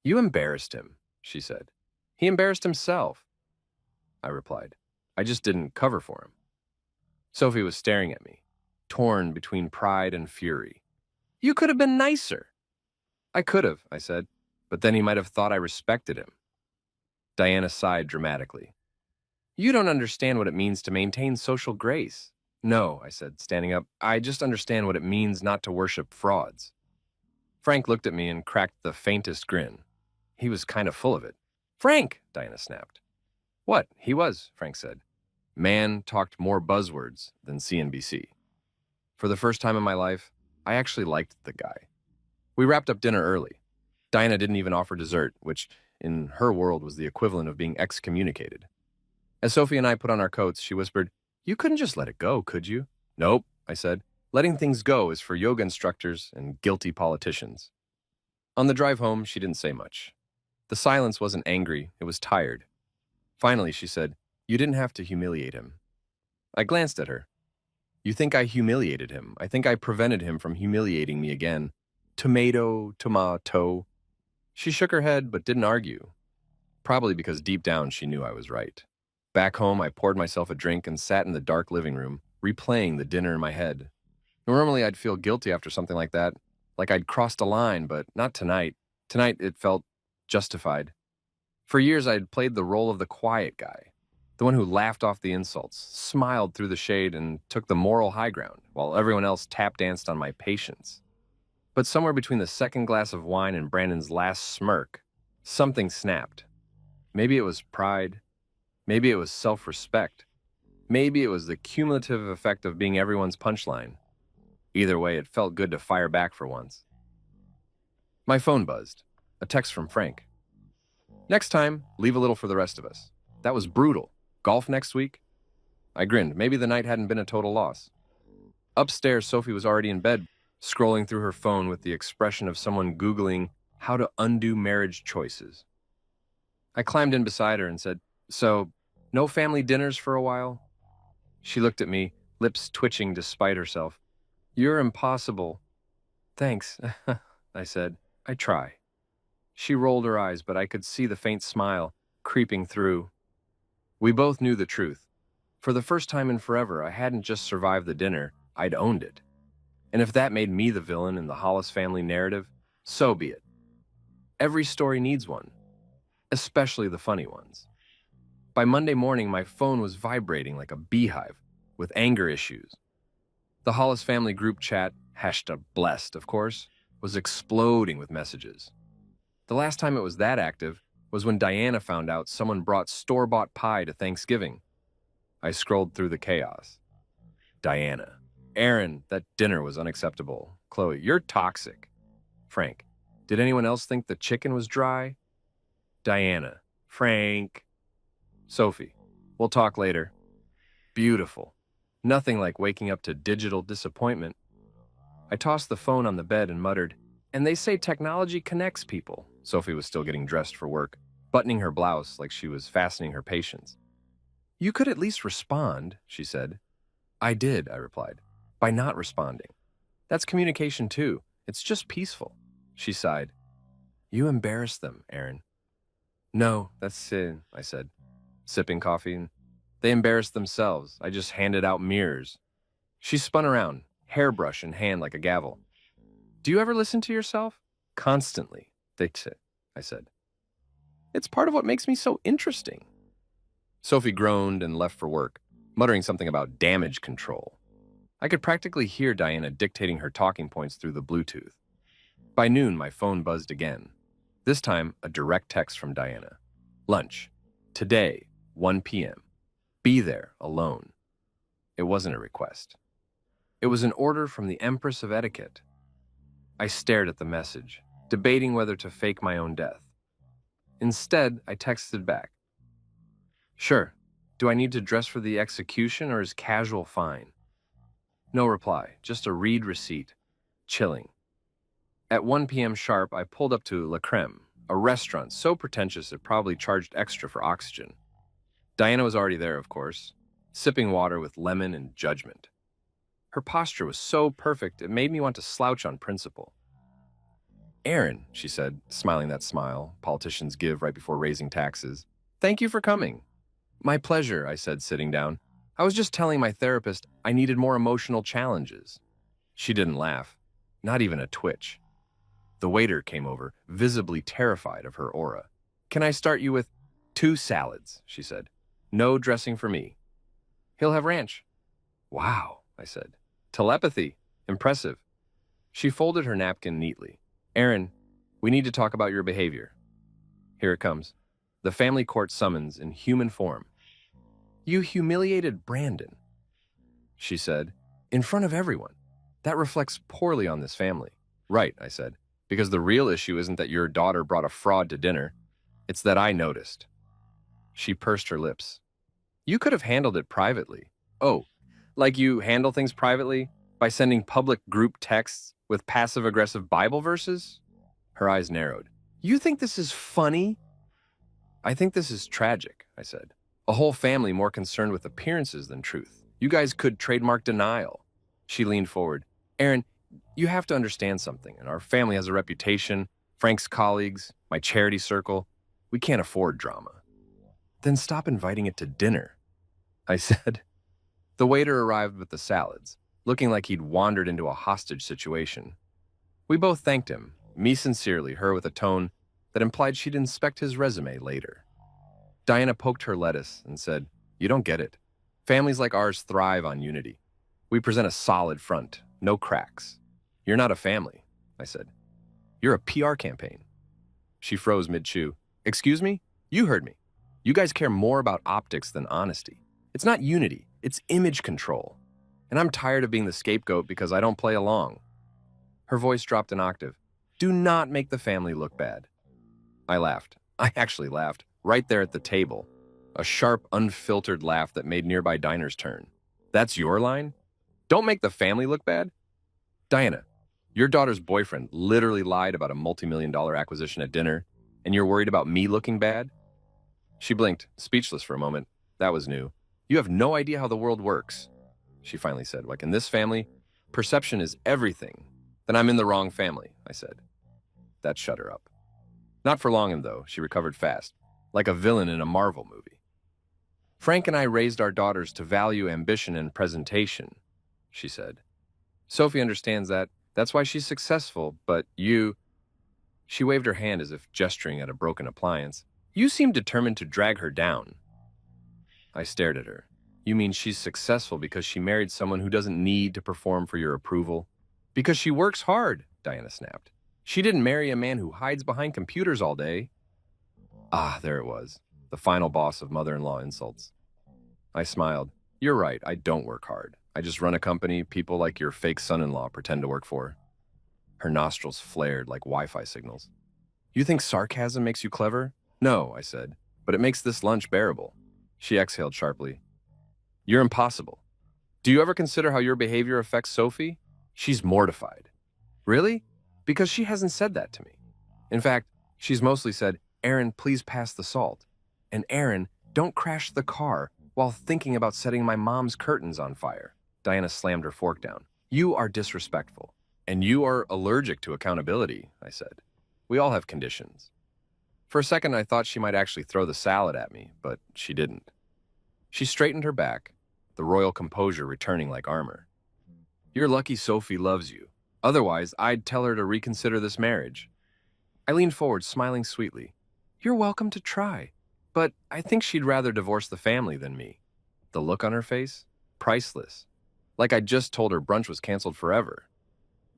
S1: You embarrassed him, she said. He embarrassed himself, I replied. I just didn't cover for him. Sophie was staring at me, torn between pride and fury. You could have been nicer. I could have, I said, but then he might have thought I respected him. Diana sighed dramatically. You don't understand what it means to maintain social grace. No, I said, standing up. I just understand what it means not to worship frauds. Frank looked at me and cracked the faintest grin. He was kind of full of it. Frank, Diana snapped. What? He was, Frank said. Man talked more buzzwords than CNBC. For the first time in my life, I actually liked the guy. We wrapped up dinner early. Diana didn't even offer dessert, which in her world was the equivalent of being excommunicated. As Sophie and I put on our coats, she whispered, You couldn't just let it go, could you? Nope, I said. Letting things go is for yoga instructors and guilty politicians. On the drive home, she didn't say much. The silence wasn't angry, it was tired. Finally, she said, You didn't have to humiliate him. I glanced at her. You think I humiliated him. I think I prevented him from humiliating me again. Tomato. She shook her head but didn't argue. Probably because deep down she knew I was right. Back home, I poured myself a drink and sat in the dark living room, replaying the dinner in my head. Normally, I'd feel guilty after something like that, like I'd crossed a line, but not tonight. Tonight, it felt justified. For years, I'd played the role of the quiet guy, the one who laughed off the insults, smiled through the shade, and took the moral high ground, while everyone else tap-danced on my patience. But somewhere between the second glass of wine and Brandon's last smirk, something snapped. Maybe it was pride. Maybe it was self-respect. Maybe it was the cumulative effect of being everyone's punchline. Either way, it felt good to fire back for once. My phone buzzed. A text from Frank. Next time, leave a little for the rest of us. That was brutal. Golf next week? I grinned. Maybe the night hadn't been a total loss. Upstairs, Sophie was already in bed, scrolling through her phone with the expression of someone Googling how to undo marriage choices. I climbed in beside her and said, So, no family dinners for a while? She looked at me, lips twitching despite herself. You're impossible. Thanks, I said. I try. She rolled her eyes, but I could see the faint smile creeping through. We both knew the truth. For the first time in forever, I hadn't just survived the dinner, I'd owned it. And if that made me the villain in the Hollis family narrative, so be it. Every story needs one, especially the funny ones. By Monday morning, my phone was vibrating like a beehive with anger issues. The Hollis family group chat, #blessed, of course, was exploding with messages. The last time it was that active was when Diana found out someone brought store-bought pie to Thanksgiving. I scrolled through the chaos. Diana. Aaron, that dinner was unacceptable. Chloe, you're toxic. Frank, did anyone else think the chicken was dry? Diana. Frank. Sophie, we'll talk later. Beautiful. Nothing like waking up to digital disappointment. I tossed the phone on the bed and muttered, and they say technology connects people. Sophie was still getting dressed for work, buttoning her blouse like she was fastening her patience. You could at least respond, she said. I did, I replied, by not responding. That's communication too. It's just peaceful. She sighed. You embarrassed them, Aaron. No, that's it, I said, sipping coffee. They embarrassed themselves. I just handed out mirrors. She spun around, hairbrush in hand like a gavel. Do you ever listen to yourself? Constantly, I said. It's part of what makes me so interesting. Sophie groaned and left for work, muttering something about damage control. I could practically hear Diana dictating her talking points through the Bluetooth. By noon, my phone buzzed again. This time, a direct text from Diana. Lunch. Today, 1 p.m. Be there, alone. It wasn't a request. It was an order from the Empress of Etiquette. I stared at the message, debating whether to fake my own death. Instead, I texted back. Sure. Do I need to dress for the execution or is casual fine? No reply, just a read receipt. Chilling. At 1 p.m. sharp, I pulled up to La Creme, a restaurant so pretentious it probably charged extra for oxygen. Diana was already there, of course, sipping water with lemon and judgment. Her posture was so perfect, it made me want to slouch on principle. Aaron, she said, smiling that smile politicians give right before raising taxes. Thank you for coming. My pleasure, I said, sitting down. I was just telling my therapist I needed more emotional challenges. She didn't laugh, not even a twitch. The waiter came over, visibly terrified of her aura. Can I start you with 2 salads, she said. No dressing for me. He'll have ranch. Wow, I said. Telepathy. Impressive. She folded her napkin neatly. Aaron, we need to talk about your behavior. Here it comes. The family court summons in human form. You humiliated Brandon, she said, in front of everyone. That reflects poorly on this family. Right, I said, because the real issue isn't that your daughter brought a fraud to dinner. It's that I noticed. She pursed her lips. You could have handled it privately. Oh, like you handle things privately? By sending public group texts with passive-aggressive Bible verses? Her eyes narrowed. You think this is funny? I think this is tragic, I said. A whole family more concerned with appearances than truth. You guys could trademark denial. She leaned forward. Aaron, you have to understand something, and our family has a reputation, Frank's colleagues, my charity circle. We can't afford drama. Then stop inviting it to dinner, I said. The waiter arrived with the salads, looking like he'd wandered into a hostage situation. We both thanked him, me sincerely, her with a tone that implied she'd inspect his resume later. Diana poked her lettuce and said, You don't get it. Families like ours thrive on unity. We present a solid front, no cracks. You're not a family, I said. You're a PR campaign. She froze mid-chew. Excuse me? You heard me. You guys care more about optics than honesty. It's not unity, it's image control. And I'm tired of being the scapegoat because I don't play along. Her voice dropped an octave. Do not make the family look bad. I laughed. I actually laughed, right there at the table. A sharp, unfiltered laugh that made nearby diners turn. That's your line? Don't make the family look bad? Diana, your daughter's boyfriend literally lied about a multi-million-dollar acquisition at dinner, and you're worried about me looking bad? She blinked, speechless for a moment. That was new. You have no idea how the world works, she finally said. Like in this family, perception is everything. Then I'm in the wrong family, I said. That shut her up. Not for long, though. She recovered fast, like a villain in a Marvel movie. Frank and I raised our daughters to value ambition and presentation, she said. Sophie understands that. That's why she's successful, but you... She waved her hand as if gesturing at a broken appliance. You seem determined to drag her down. I stared at her. You mean she's successful because she married someone who doesn't need to perform for your approval? Because she works hard, Diana snapped. She didn't marry a man who hides behind computers all day. Ah, there it was. The final boss of mother-in-law insults. I smiled. You're right, I don't work hard. I just run a company people like your fake son-in-law pretend to work for. Her nostrils flared like Wi-Fi signals. You think sarcasm makes you clever? No, I said, but it makes this lunch bearable. She exhaled sharply. You're impossible. Do you ever consider how your behavior affects Sophie? She's mortified. Really? Because she hasn't said that to me. In fact, she's mostly said, Aaron, please pass the salt. And Aaron, don't crash the car while thinking about setting my mom's curtains on fire. Diana slammed her fork down. You are disrespectful. And you are allergic to accountability, I said. We all have conditions. For a second, I thought she might actually throw the salad at me, but she didn't. She straightened her back, the royal composure returning like armor. You're lucky Sophie loves you. Otherwise, I'd tell her to reconsider this marriage. I leaned forward, smiling sweetly. You're welcome to try, but I think she'd rather divorce the family than me. The look on her face? Priceless. Like I'd just told her brunch was canceled forever.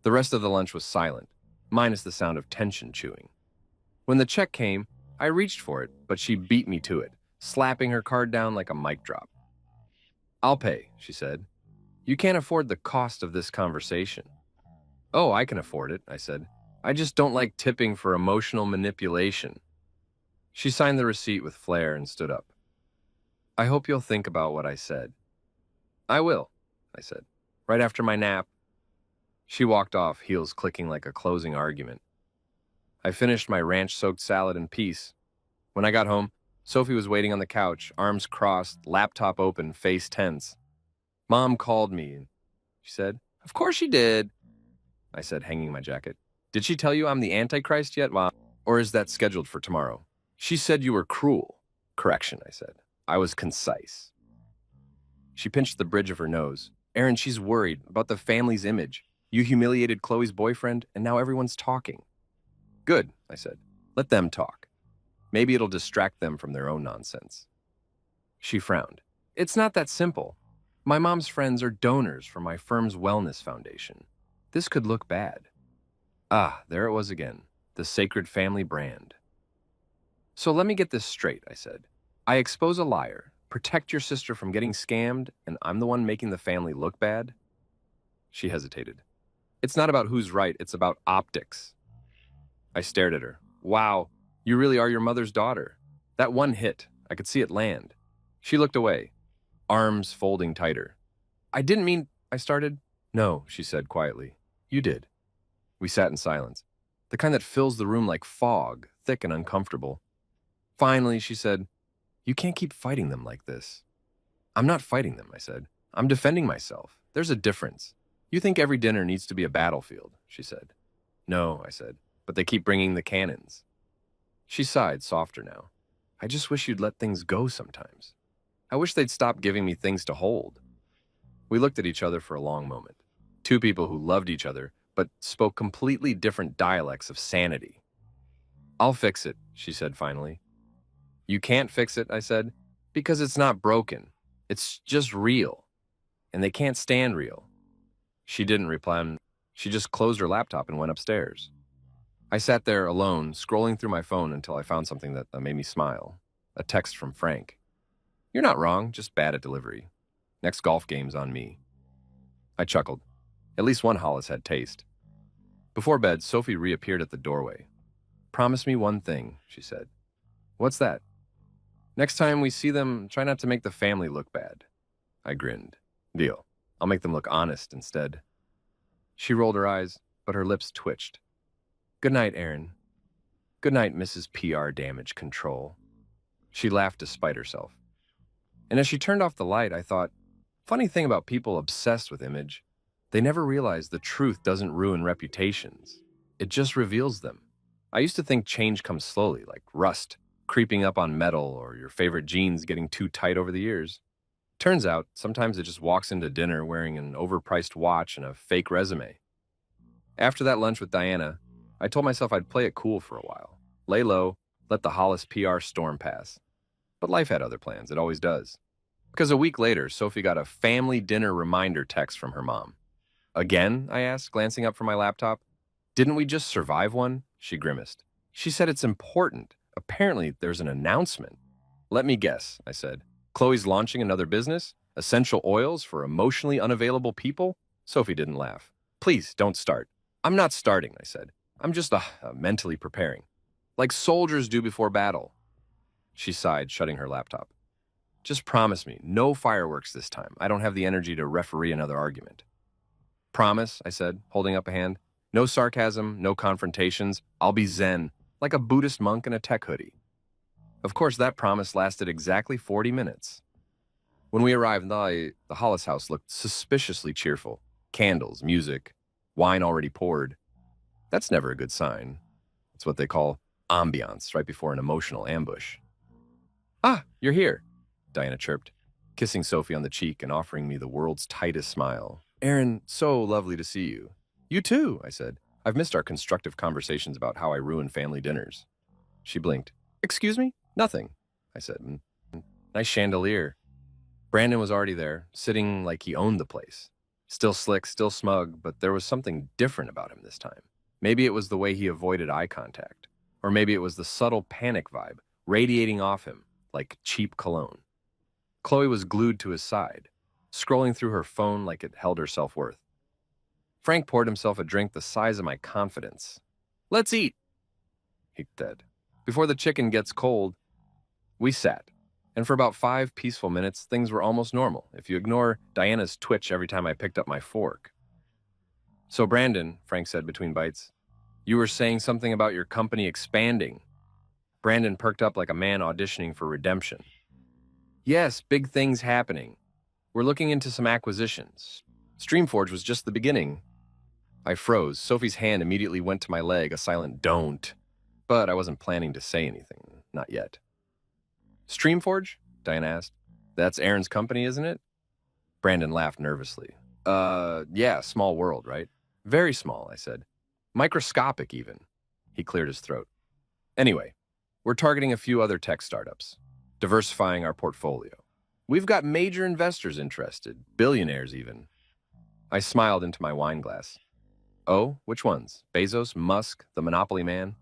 S1: The rest of the lunch was silent, minus the sound of tension chewing. When the check came, I reached for it, but she beat me to it, slapping her card down like a mic drop. I'll pay, she said. You can't afford the cost of this conversation. Oh, I can afford it, I said. I just don't like tipping for emotional manipulation. She signed the receipt with flair and stood up. I hope you'll think about what I said. I will, I said, right after my nap. She walked off, heels clicking like a closing argument. I finished my ranch-soaked salad in peace. When I got home, Sophie was waiting on the couch, arms crossed, laptop open, face tense. Mom called me, and she said, Of course she did, I said, hanging my jacket. Did she tell you I'm the Antichrist yet, Mom? Or is that scheduled for tomorrow? She said you were cruel. Correction, I said. I was concise. She pinched the bridge of her nose. Aaron, she's worried about the family's image. You humiliated Chloe's boyfriend, and now everyone's talking. Good, I said. Let them talk. Maybe it'll distract them from their own nonsense. She frowned. It's not that simple. My mom's friends are donors for my firm's wellness foundation. This could look bad. Ah, there it was again, the sacred family brand. So let me get this straight, I said. I expose a liar, protect your sister from getting scammed, and I'm the one making the family look bad? She hesitated. It's not about who's right, it's about optics. I stared at her. Wow, you really are your mother's daughter. That one hit, I could see it land. She looked away, arms folding tighter. I didn't mean, I started. No, she said quietly. You did. We sat in silence, the kind that fills the room like fog, thick and uncomfortable. Finally, she said, You can't keep fighting them like this. I'm not fighting them, I said. I'm defending myself. There's a difference. You think every dinner needs to be a battlefield, she said. No, I said, but they keep bringing the cannons. She sighed, softer now. I just wish you'd let things go sometimes. I wish they'd stop giving me things to hold. We looked at each other for a long moment. Two people who loved each other, but spoke completely different dialects of sanity. I'll fix it, she said finally. You can't fix it, I said, because it's not broken. It's just real. And they can't stand real. She didn't reply. She just closed her laptop and went upstairs. I sat there alone, scrolling through my phone until I found something that made me smile. A text from Frank. You're not wrong, just bad at delivery. Next golf game's on me. I chuckled. At least one Hollis had taste. Before bed, Sophie reappeared at the doorway. Promise me one thing, she said. What's that? Next time we see them, try not to make the family look bad. I grinned. Deal. I'll make them look honest instead. She rolled her eyes, but her lips twitched. Good night, Aaron. Good night, Mrs. PR Damage Control. She laughed despite herself. And as she turned off the light, I thought, funny thing about people obsessed with image, they never realize the truth doesn't ruin reputations. It just reveals them. I used to think change comes slowly, like rust creeping up on metal or your favorite jeans getting too tight over the years. Turns out, sometimes it just walks into dinner wearing an overpriced watch and a fake resume. After that lunch with Diana, I told myself I'd play it cool for a while. Lay low, let the Hollis PR storm pass. But life had other plans, it always does. Because a week later, Sophie got a family dinner reminder text from her mom. Again? I asked, glancing up from my laptop. Didn't we just survive one? She grimaced. She said it's important. Apparently, there's an announcement. Let me guess, I said. Chloe's launching another business? Essential oils for emotionally unavailable people? Sophie didn't laugh. Please, don't start. I'm not starting, I said. I'm just mentally preparing. Like soldiers do before battle. She sighed, shutting her laptop. Just promise me, no fireworks this time. I don't have the energy to referee another argument. Promise, I said, holding up a hand. No sarcasm, no confrontations. I'll be zen, like a Buddhist monk in a tech hoodie. Of course, that promise lasted exactly 40 minutes. When we arrived, the Hollis house looked suspiciously cheerful. Candles, music, wine already poured. That's never a good sign. It's what they call ambiance right before an emotional ambush. Ah, you're here, Diana chirped, kissing Sophie on the cheek and offering me the world's tightest smile. Aaron, so lovely to see you. You too, I said. I've missed our constructive conversations about how I ruin family dinners. She blinked. Excuse me? Nothing, I said. Nice chandelier. Brandon was already there, sitting like he owned the place. Still slick, still smug, but there was something different about him this time. Maybe it was the way he avoided eye contact. Or maybe it was the subtle panic vibe radiating off him like cheap cologne. Chloe was glued to his side, scrolling through her phone like it held her self-worth. Frank poured himself a drink the size of my confidence. Let's eat, he said. Before the chicken gets cold, we sat. And for about 5 peaceful minutes, things were almost normal, if you ignore Diana's twitch every time I picked up my fork. So Brandon, Frank said between bites, you were saying something about your company expanding. Brandon perked up like a man auditioning for redemption. Yes, big things happening. We're looking into some acquisitions. Streamforge was just the beginning. I froze. Sophie's hand immediately went to my leg, a silent don't. But I wasn't planning to say anything. Not yet. Streamforge? Diana asked. That's Aaron's company, isn't it? Brandon laughed nervously. Yeah, small world, right? Very small, I said. Microscopic, even. He cleared his throat. Anyway, we're targeting a few other tech startups, diversifying our portfolio. We've got major investors interested, billionaires even. I smiled into my wine glass. Oh, which ones? Bezos, Musk, the Monopoly man?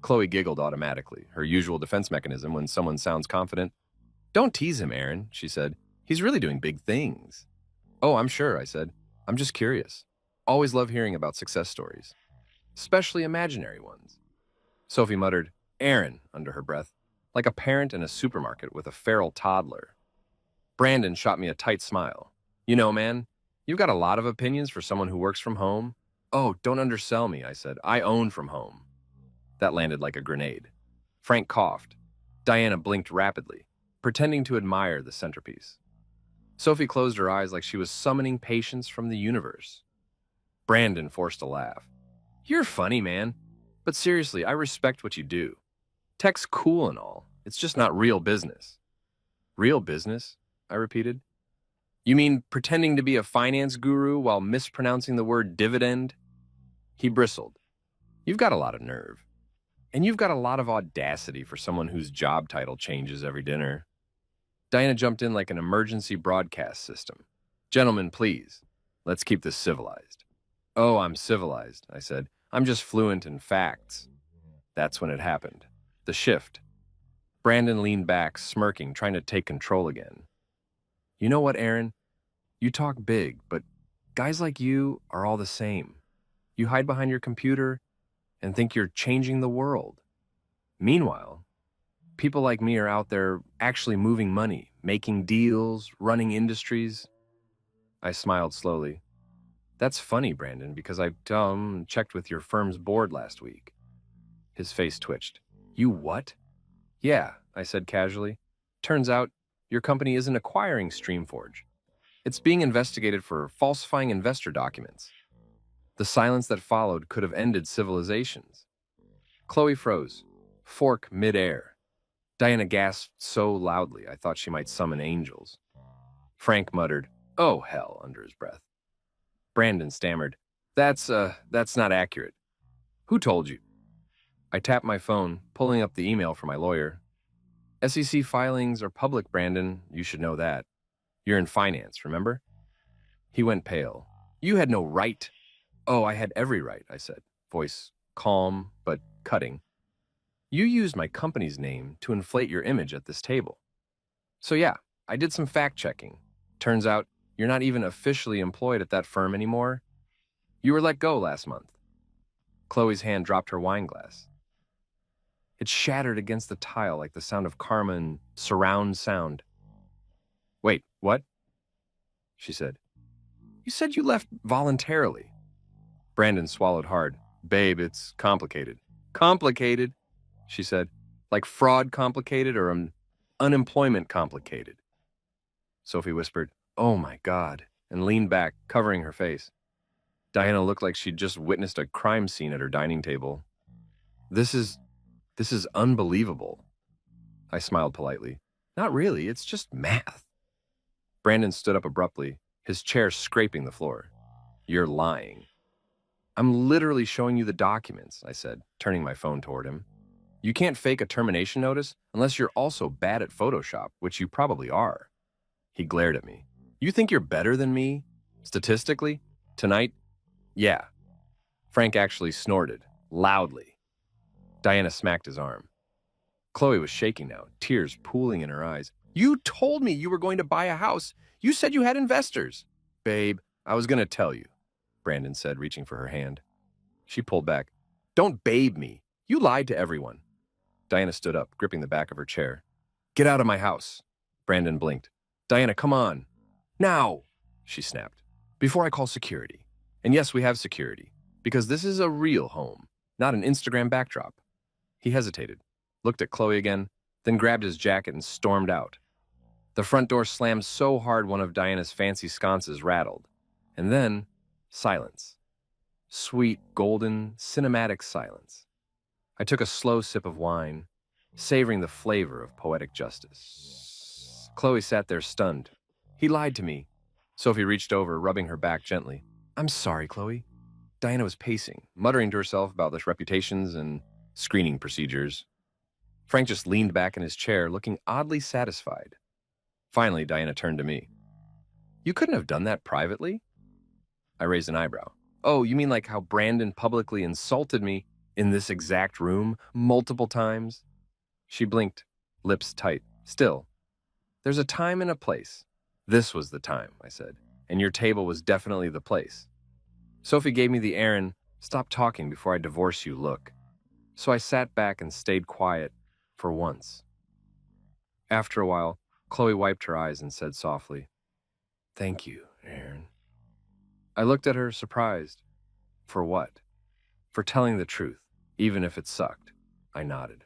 S1: Chloe giggled automatically, her usual defense mechanism when someone sounds confident. Don't tease him, Aaron, she said. He's really doing big things. Oh, I'm sure, I said. I'm just curious. Always love hearing about success stories, especially imaginary ones. Sophie muttered, Aaron, under her breath, like a parent in a supermarket with a feral toddler. Brandon shot me a tight smile. You know, man, you've got a lot of opinions for someone who works from home. Oh, don't undersell me, I said. I own from home. That landed like a grenade. Frank coughed. Diana blinked rapidly, pretending to admire the centerpiece. Sophie closed her eyes like she was summoning patience from the universe. Brandon forced a laugh. You're funny, man. But seriously, I respect what you do. Tech's cool and all. It's just not real business. Real business? I repeated. You mean pretending to be a finance guru while mispronouncing the word dividend? He bristled. You've got a lot of nerve. And you've got a lot of audacity for someone whose job title changes every dinner. Diana jumped in like an emergency broadcast system. Gentlemen, please, let's keep this civilized. Oh, I'm civilized, I said. I'm just fluent in facts. That's when it happened. The shift. Brandon leaned back, smirking, trying to take control again. You know what, Aaron? You talk big, but guys like you are all the same. You hide behind your computer and think you're changing the world. Meanwhile, people like me are out there actually moving money, making deals, running industries. I smiled slowly. That's funny, Brandon, because I checked with your firm's board last week. His face twitched. You what? Yeah, I said casually. Turns out your company isn't acquiring Streamforge. It's being investigated for falsifying investor documents. The silence that followed could have ended civilizations. Chloe froze, fork midair. Diana gasped so loudly I thought she might summon angels. Frank muttered, "Oh, hell," under his breath. Brandon stammered, that's not accurate. Who told you?" I tapped my phone, pulling up the email from my lawyer. "SEC filings are public, Brandon. You should know that. You're in finance, remember?" He went pale. "You had no right." "Oh, I had every right," I said, voice calm but cutting. "You used my company's name to inflate your image at this table. So yeah, I did some fact-checking. Turns out you're not even officially employed at that firm anymore. You were let go last month." Chloe's hand dropped her wine glass. It shattered against the tile like the sound of karma in surround sound. "Wait, what?" she said. "You said you left voluntarily." Brandon swallowed hard. "Babe, it's complicated." "Complicated?" she said. "Like fraud complicated or unemployment complicated?" Sophie whispered, "Oh my God," and leaned back, covering her face. Diana looked like she'd just witnessed a crime scene at her dining table. This is unbelievable." I smiled politely. "Not really, it's just math." Brandon stood up abruptly, his chair scraping the floor. "You're lying." "I'm literally showing you the documents," I said, turning my phone toward him. "You can't fake a termination notice unless you're also bad at Photoshop, which you probably are." He glared at me. "You think you're better than me? Statistically? Tonight? Yeah." Frank actually snorted, loudly. Diana smacked his arm. Chloe was shaking now, tears pooling in her eyes. "You told me you were going to buy a house. You said you had investors." "Babe, I was going to tell you," Brandon said, reaching for her hand. She pulled back. "Don't babe me. You lied to everyone." Diana stood up, gripping the back of her chair. "Get out of my house." Brandon blinked. "Diana, come on." "Now," she snapped, "before I call security." And yes, we have security, because this is a real home, not an Instagram backdrop. He hesitated, looked at Chloe again, then grabbed his jacket and stormed out. The front door slammed so hard one of Diana's fancy sconces rattled. And then, silence. Sweet, golden, cinematic silence. I took a slow sip of wine, savoring the flavor of poetic justice. Chloe sat there stunned. "He lied to me." Sophie reached over, rubbing her back gently. "I'm sorry, Chloe." Diana was pacing, muttering to herself about the reputations and screening procedures. Frank just leaned back in his chair, looking oddly satisfied. Finally, Diana turned to me. "You couldn't have done that privately?" I raised an eyebrow. "Oh, you mean like how Brandon publicly insulted me in this exact room multiple times?" She blinked, lips tight. "Still, there's a time and a place." "This was the time," I said, "and your table was definitely the place." Sophie gave me the Aaron, "Stop talking before I divorce you" look. So I sat back and stayed quiet, for once. After a while, Chloe wiped her eyes and said softly, "Thank you, Aaron." I looked at her, surprised. For what? For telling the truth, even if it sucked. I nodded.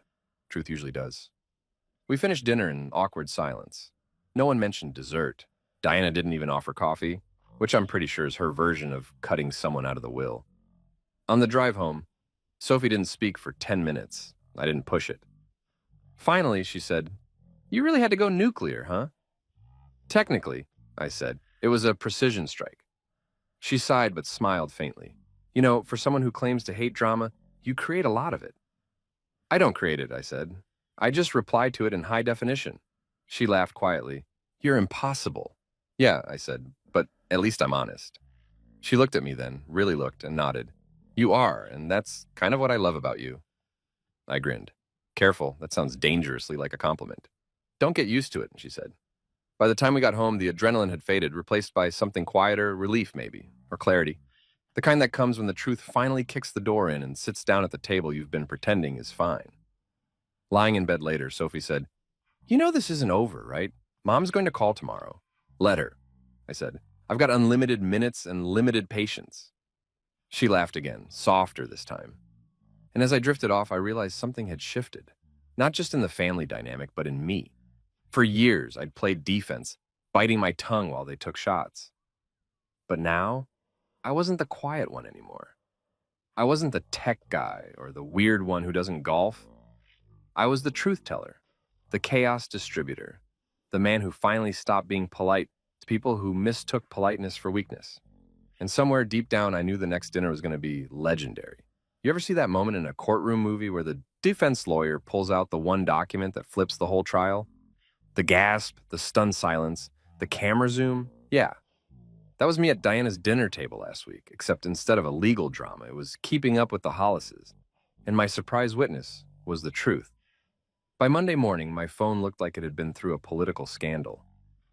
S1: Truth usually does. We finished dinner in awkward silence. No one mentioned dessert. Diana didn't even offer coffee, which I'm pretty sure is her version of cutting someone out of the will. On the drive home, Sophie didn't speak for 10 minutes. I didn't push it. Finally, she said, "You really had to go nuclear, huh?" "Technically," I said, "it was a precision strike." She sighed but smiled faintly. "You know, for someone who claims to hate drama, you create a lot of it." "I don't create it," I said. "I just reply to it in high definition." She laughed quietly. "You're impossible." "Yeah," I said, "but at least I'm honest." She looked at me then, really looked, and nodded. "You are, and that's kind of what I love about you." I grinned. "Careful, that sounds dangerously like a compliment." "Don't get used to it," she said. By the time we got home, the adrenaline had faded, replaced by something quieter, relief maybe, or clarity. The kind that comes when the truth finally kicks the door in and sits down at the table you've been pretending is fine. Lying in bed later, Sophie said, "You know this isn't over, right? Mom's going to call tomorrow." "Let her," I said. "I've got unlimited minutes and limited patience." She laughed again, softer this time. And as I drifted off, I realized something had shifted. Not just in the family dynamic, but in me. For years, I'd played defense, biting my tongue while they took shots. But now, I wasn't the quiet one anymore. I wasn't the tech guy or the weird one who doesn't golf. I was the truth teller, the chaos distributor, the man who finally stopped being polite people who mistook politeness for weakness. And somewhere deep down, I knew the next dinner was going to be legendary. You ever see that moment in a courtroom movie where the defense lawyer pulls out the one document that flips the whole trial? The gasp, the stunned silence, the camera zoom? Yeah, that was me at Diana's dinner table last week, except instead of a legal drama, it was keeping up with the Hollises. And my surprise witness was the truth. By Monday morning, my phone looked like it had been through a political scandal.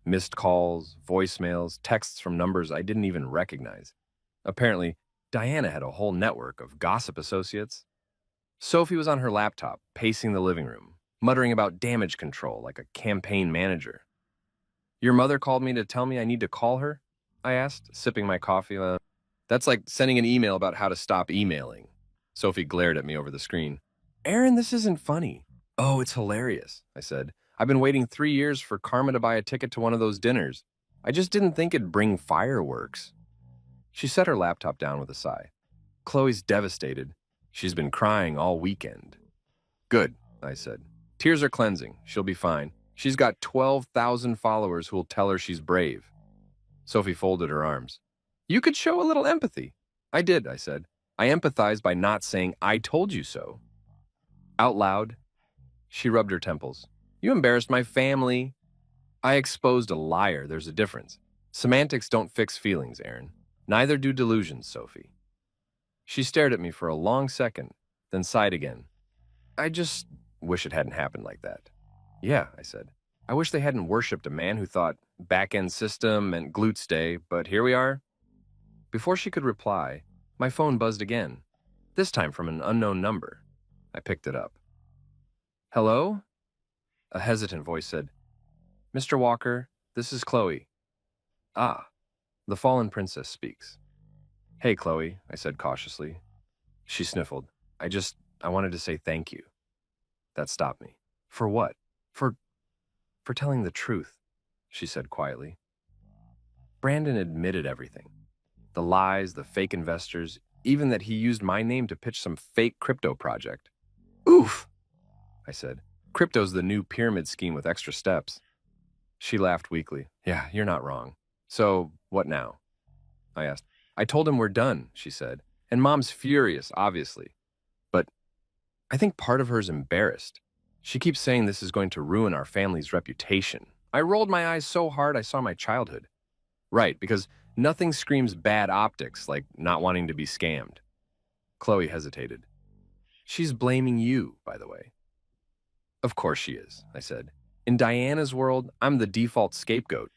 S1: Missed calls, voicemails, texts from numbers I didn't even recognize. Apparently, Diana had a whole network of gossip associates. Sophie was on her laptop, pacing the living room, muttering about damage control like a campaign manager. "Your mother called me to tell me I need to call her?" I asked, sipping my coffee. That's like sending an email about how to stop emailing. Sophie glared at me over the screen. "Aaron, this isn't funny." "Oh, it's hilarious," I said. "I've been waiting 3 years for Karma to buy a ticket to one of those dinners. I just didn't think it'd bring fireworks." She set her laptop down with a sigh. "Chloe's devastated. She's been crying all weekend." "Good," I said. "Tears are cleansing. She'll be fine. She's got 12,000 followers who'll tell her she's brave." Sophie folded her arms. "You could show a little empathy." "I did," I said. "I empathize by not saying 'I told you so.'" Out loud, she rubbed her temples. "You embarrassed my family." "I exposed a liar. There's a difference. Semantics don't fix feelings, Aaron. Neither do delusions, Sophie." She stared at me for a long second, then sighed again. "I just wish it hadn't happened like that." "Yeah," I said. "I wish they hadn't worshipped a man who thought back-end system meant glutes day, but here we are." Before she could reply, my phone buzzed again, this time from an unknown number. I picked it up. "Hello?" A hesitant voice said, "Mr. Walker, this is Chloe." "Ah, the fallen princess speaks." "Hey, Chloe," I said cautiously. She sniffled. I wanted to say thank you." That stopped me. "For what?" For telling the truth," she said quietly. "Brandon admitted everything. The lies, the fake investors, even that he used my name to pitch some fake crypto project." "Oof," I said. "Crypto's the new pyramid scheme with extra steps." She laughed weakly. "Yeah, you're not wrong. So, what now?" I asked. "I told him we're done," she said. "And Mom's furious, obviously. But I think part of her is embarrassed. She keeps saying this is going to ruin our family's reputation." I rolled my eyes so hard I saw my childhood. "Right, because nothing screams bad optics like not wanting to be scammed." Chloe hesitated. "She's blaming you, by the way." "Of course she is," I said. "In Diana's world, I'm the default scapegoat.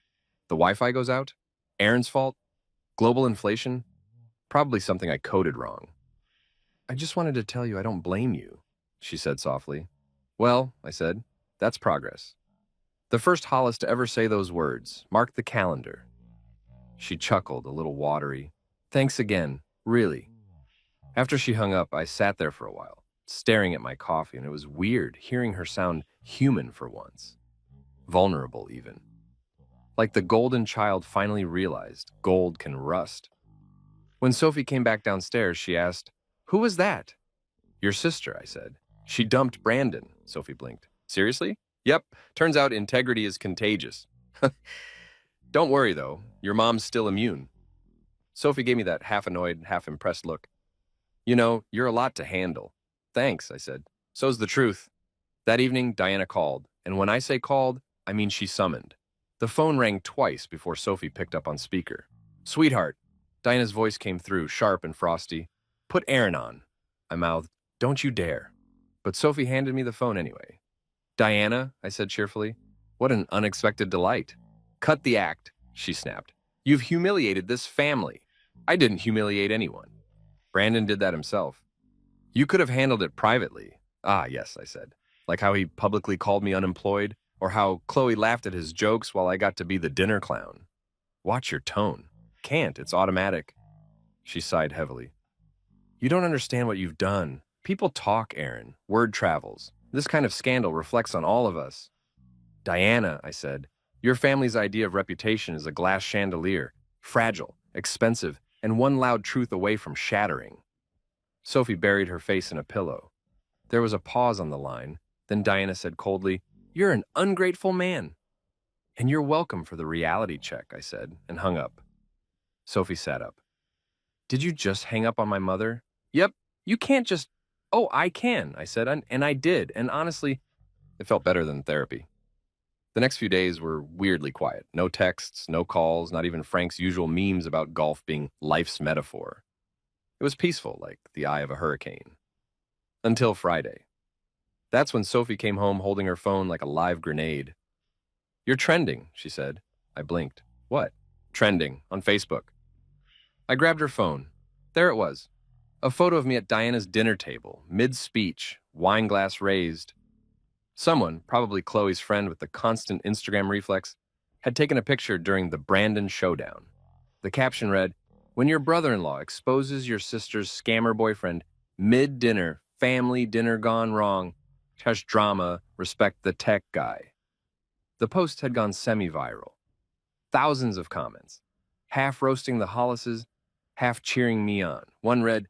S1: The Wi-Fi goes out? Aaron's fault? Global inflation? Probably something I coded wrong." "I just wanted to tell you I don't blame you," she said softly. "Well," I said, "that's progress." The first Hollis to ever say those words. Mark the calendar. She chuckled, a little watery. "Thanks again, really." After she hung up, I sat there for a while, staring at my coffee, and it was weird hearing her sound human for once. Vulnerable, even. Like the golden child finally realized gold can rust. When Sophie came back downstairs, she asked, "Who was that?" "Your sister," I said. "She dumped Brandon," Sophie blinked. "Seriously?" "Yep. Turns out integrity is contagious." "Don't worry, though. Your mom's still immune." Sophie gave me that half-annoyed, half-impressed look. "You know, you're a lot to handle." "Thanks," I said. "So's the truth." That evening, Diana called. And when I say called, I mean she summoned. The phone rang twice before Sophie picked up on speaker. "Sweetheart." Diana's voice came through, sharp and frosty. "Put Aaron on." I mouthed, "Don't you dare." But Sophie handed me the phone anyway. "Diana," I said cheerfully. "What an unexpected delight." "Cut the act," she snapped. "You've humiliated this family." "I didn't humiliate anyone. Brandon did that himself." "You could have handled it privately." "Ah, yes," I said. "Like how he publicly called me unemployed, or how Chloe laughed at his jokes while I got to be the dinner clown." "Watch your tone." "Can't, it's automatic." She sighed heavily. "You don't understand what you've done. People talk, Aaron. Word travels. This kind of scandal reflects on all of us." "Diana," I said, "your family's idea of reputation is a glass chandelier, fragile, expensive, and one loud truth away from shattering." Sophie buried her face in a pillow. There was a pause on the line. Then Diana said coldly, "You're an ungrateful man." And you're welcome for the reality check, I said, and hung up. Sophie sat up. Did you just hang up on my mother? Yep, you can't just. Oh, I can, I said, and I did, and honestly, it felt better than therapy. The next few days were weirdly quiet. No texts, no calls, not even Frank's usual memes about golf being life's metaphor. It was peaceful, like the eye of a hurricane. Until Friday. That's when Sophie came home holding her phone like a live grenade. You're trending, she said. I blinked. What? Trending, on Facebook. I grabbed her phone. There it was. A photo of me at Diana's dinner table, mid-speech, wine glass raised. Someone, probably Chloe's friend with the constant Instagram reflex, had taken a picture during the Brandon showdown. The caption read, "When your brother-in-law exposes your sister's scammer boyfriend, mid-dinner, family dinner gone wrong, hush drama, respect the tech guy." The post had gone semi-viral. Thousands of comments, half roasting the Hollises, half cheering me on. One read,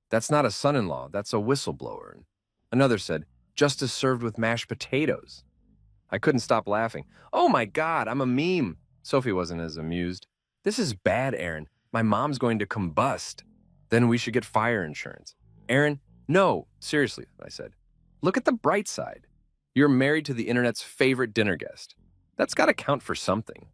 S1: "That's not a son-in-law, that's a whistleblower." Another said, "Justice served with mashed potatoes." I couldn't stop laughing. Oh my God, I'm a meme. Sophie wasn't as amused. This is bad, Aaron. My mom's going to combust. Then we should get fire insurance. Aaron, no, seriously, I said. Look at the bright side. You're married to the internet's favorite dinner guest. That's got to count for something.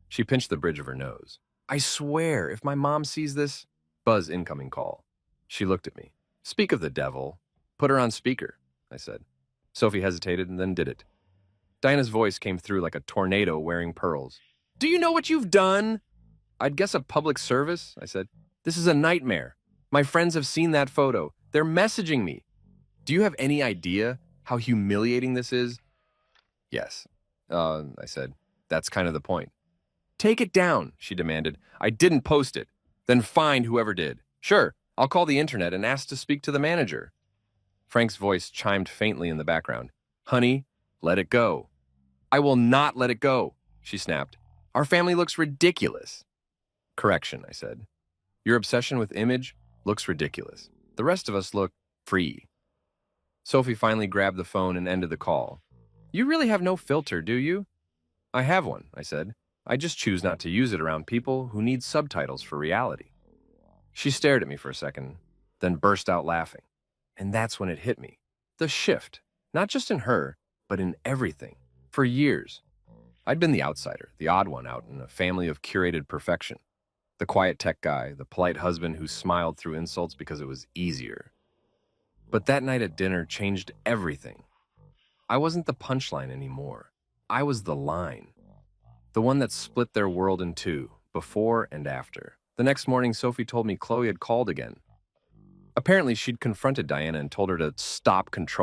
S1: She pinched the bridge of her nose. I swear, if my mom sees this... Buzz incoming call. She looked at me. Speak of the devil. Put her on speaker, I said. Sophie hesitated and then did it. Diana's voice came through like a tornado wearing pearls. Do you know what you've done? I'd guess a public service, I said. This is a nightmare. My friends have seen that photo. They're messaging me. Do you have any idea how humiliating this is? Yes, I said. That's kind of the point. Take it down, she demanded. I didn't post it. Then find whoever did. Sure, I'll call the internet and ask to speak to the manager. Frank's voice chimed faintly in the background. Honey, let it go. I will not let it go, she snapped. Our family looks ridiculous. Correction, I said. Your obsession with image looks ridiculous. The rest of us look free. Sophie finally grabbed the phone and ended the call. You really have no filter, do you? I have one, I said. I just choose not to use it around people who need subtitles for reality. She stared at me for a second, then burst out laughing. And that's when it hit me. The shift, not just in her, but in everything. For years, I'd been the outsider, the odd one out in a family of curated perfection. The quiet tech guy, the polite husband who smiled through insults because it was easier. But that night at dinner changed everything. I wasn't the punchline anymore. I was the line. The one that split their world in two, before and after. The next morning, Sophie told me Chloe had called again. Apparently, she'd confronted Diana and told her to stop controlling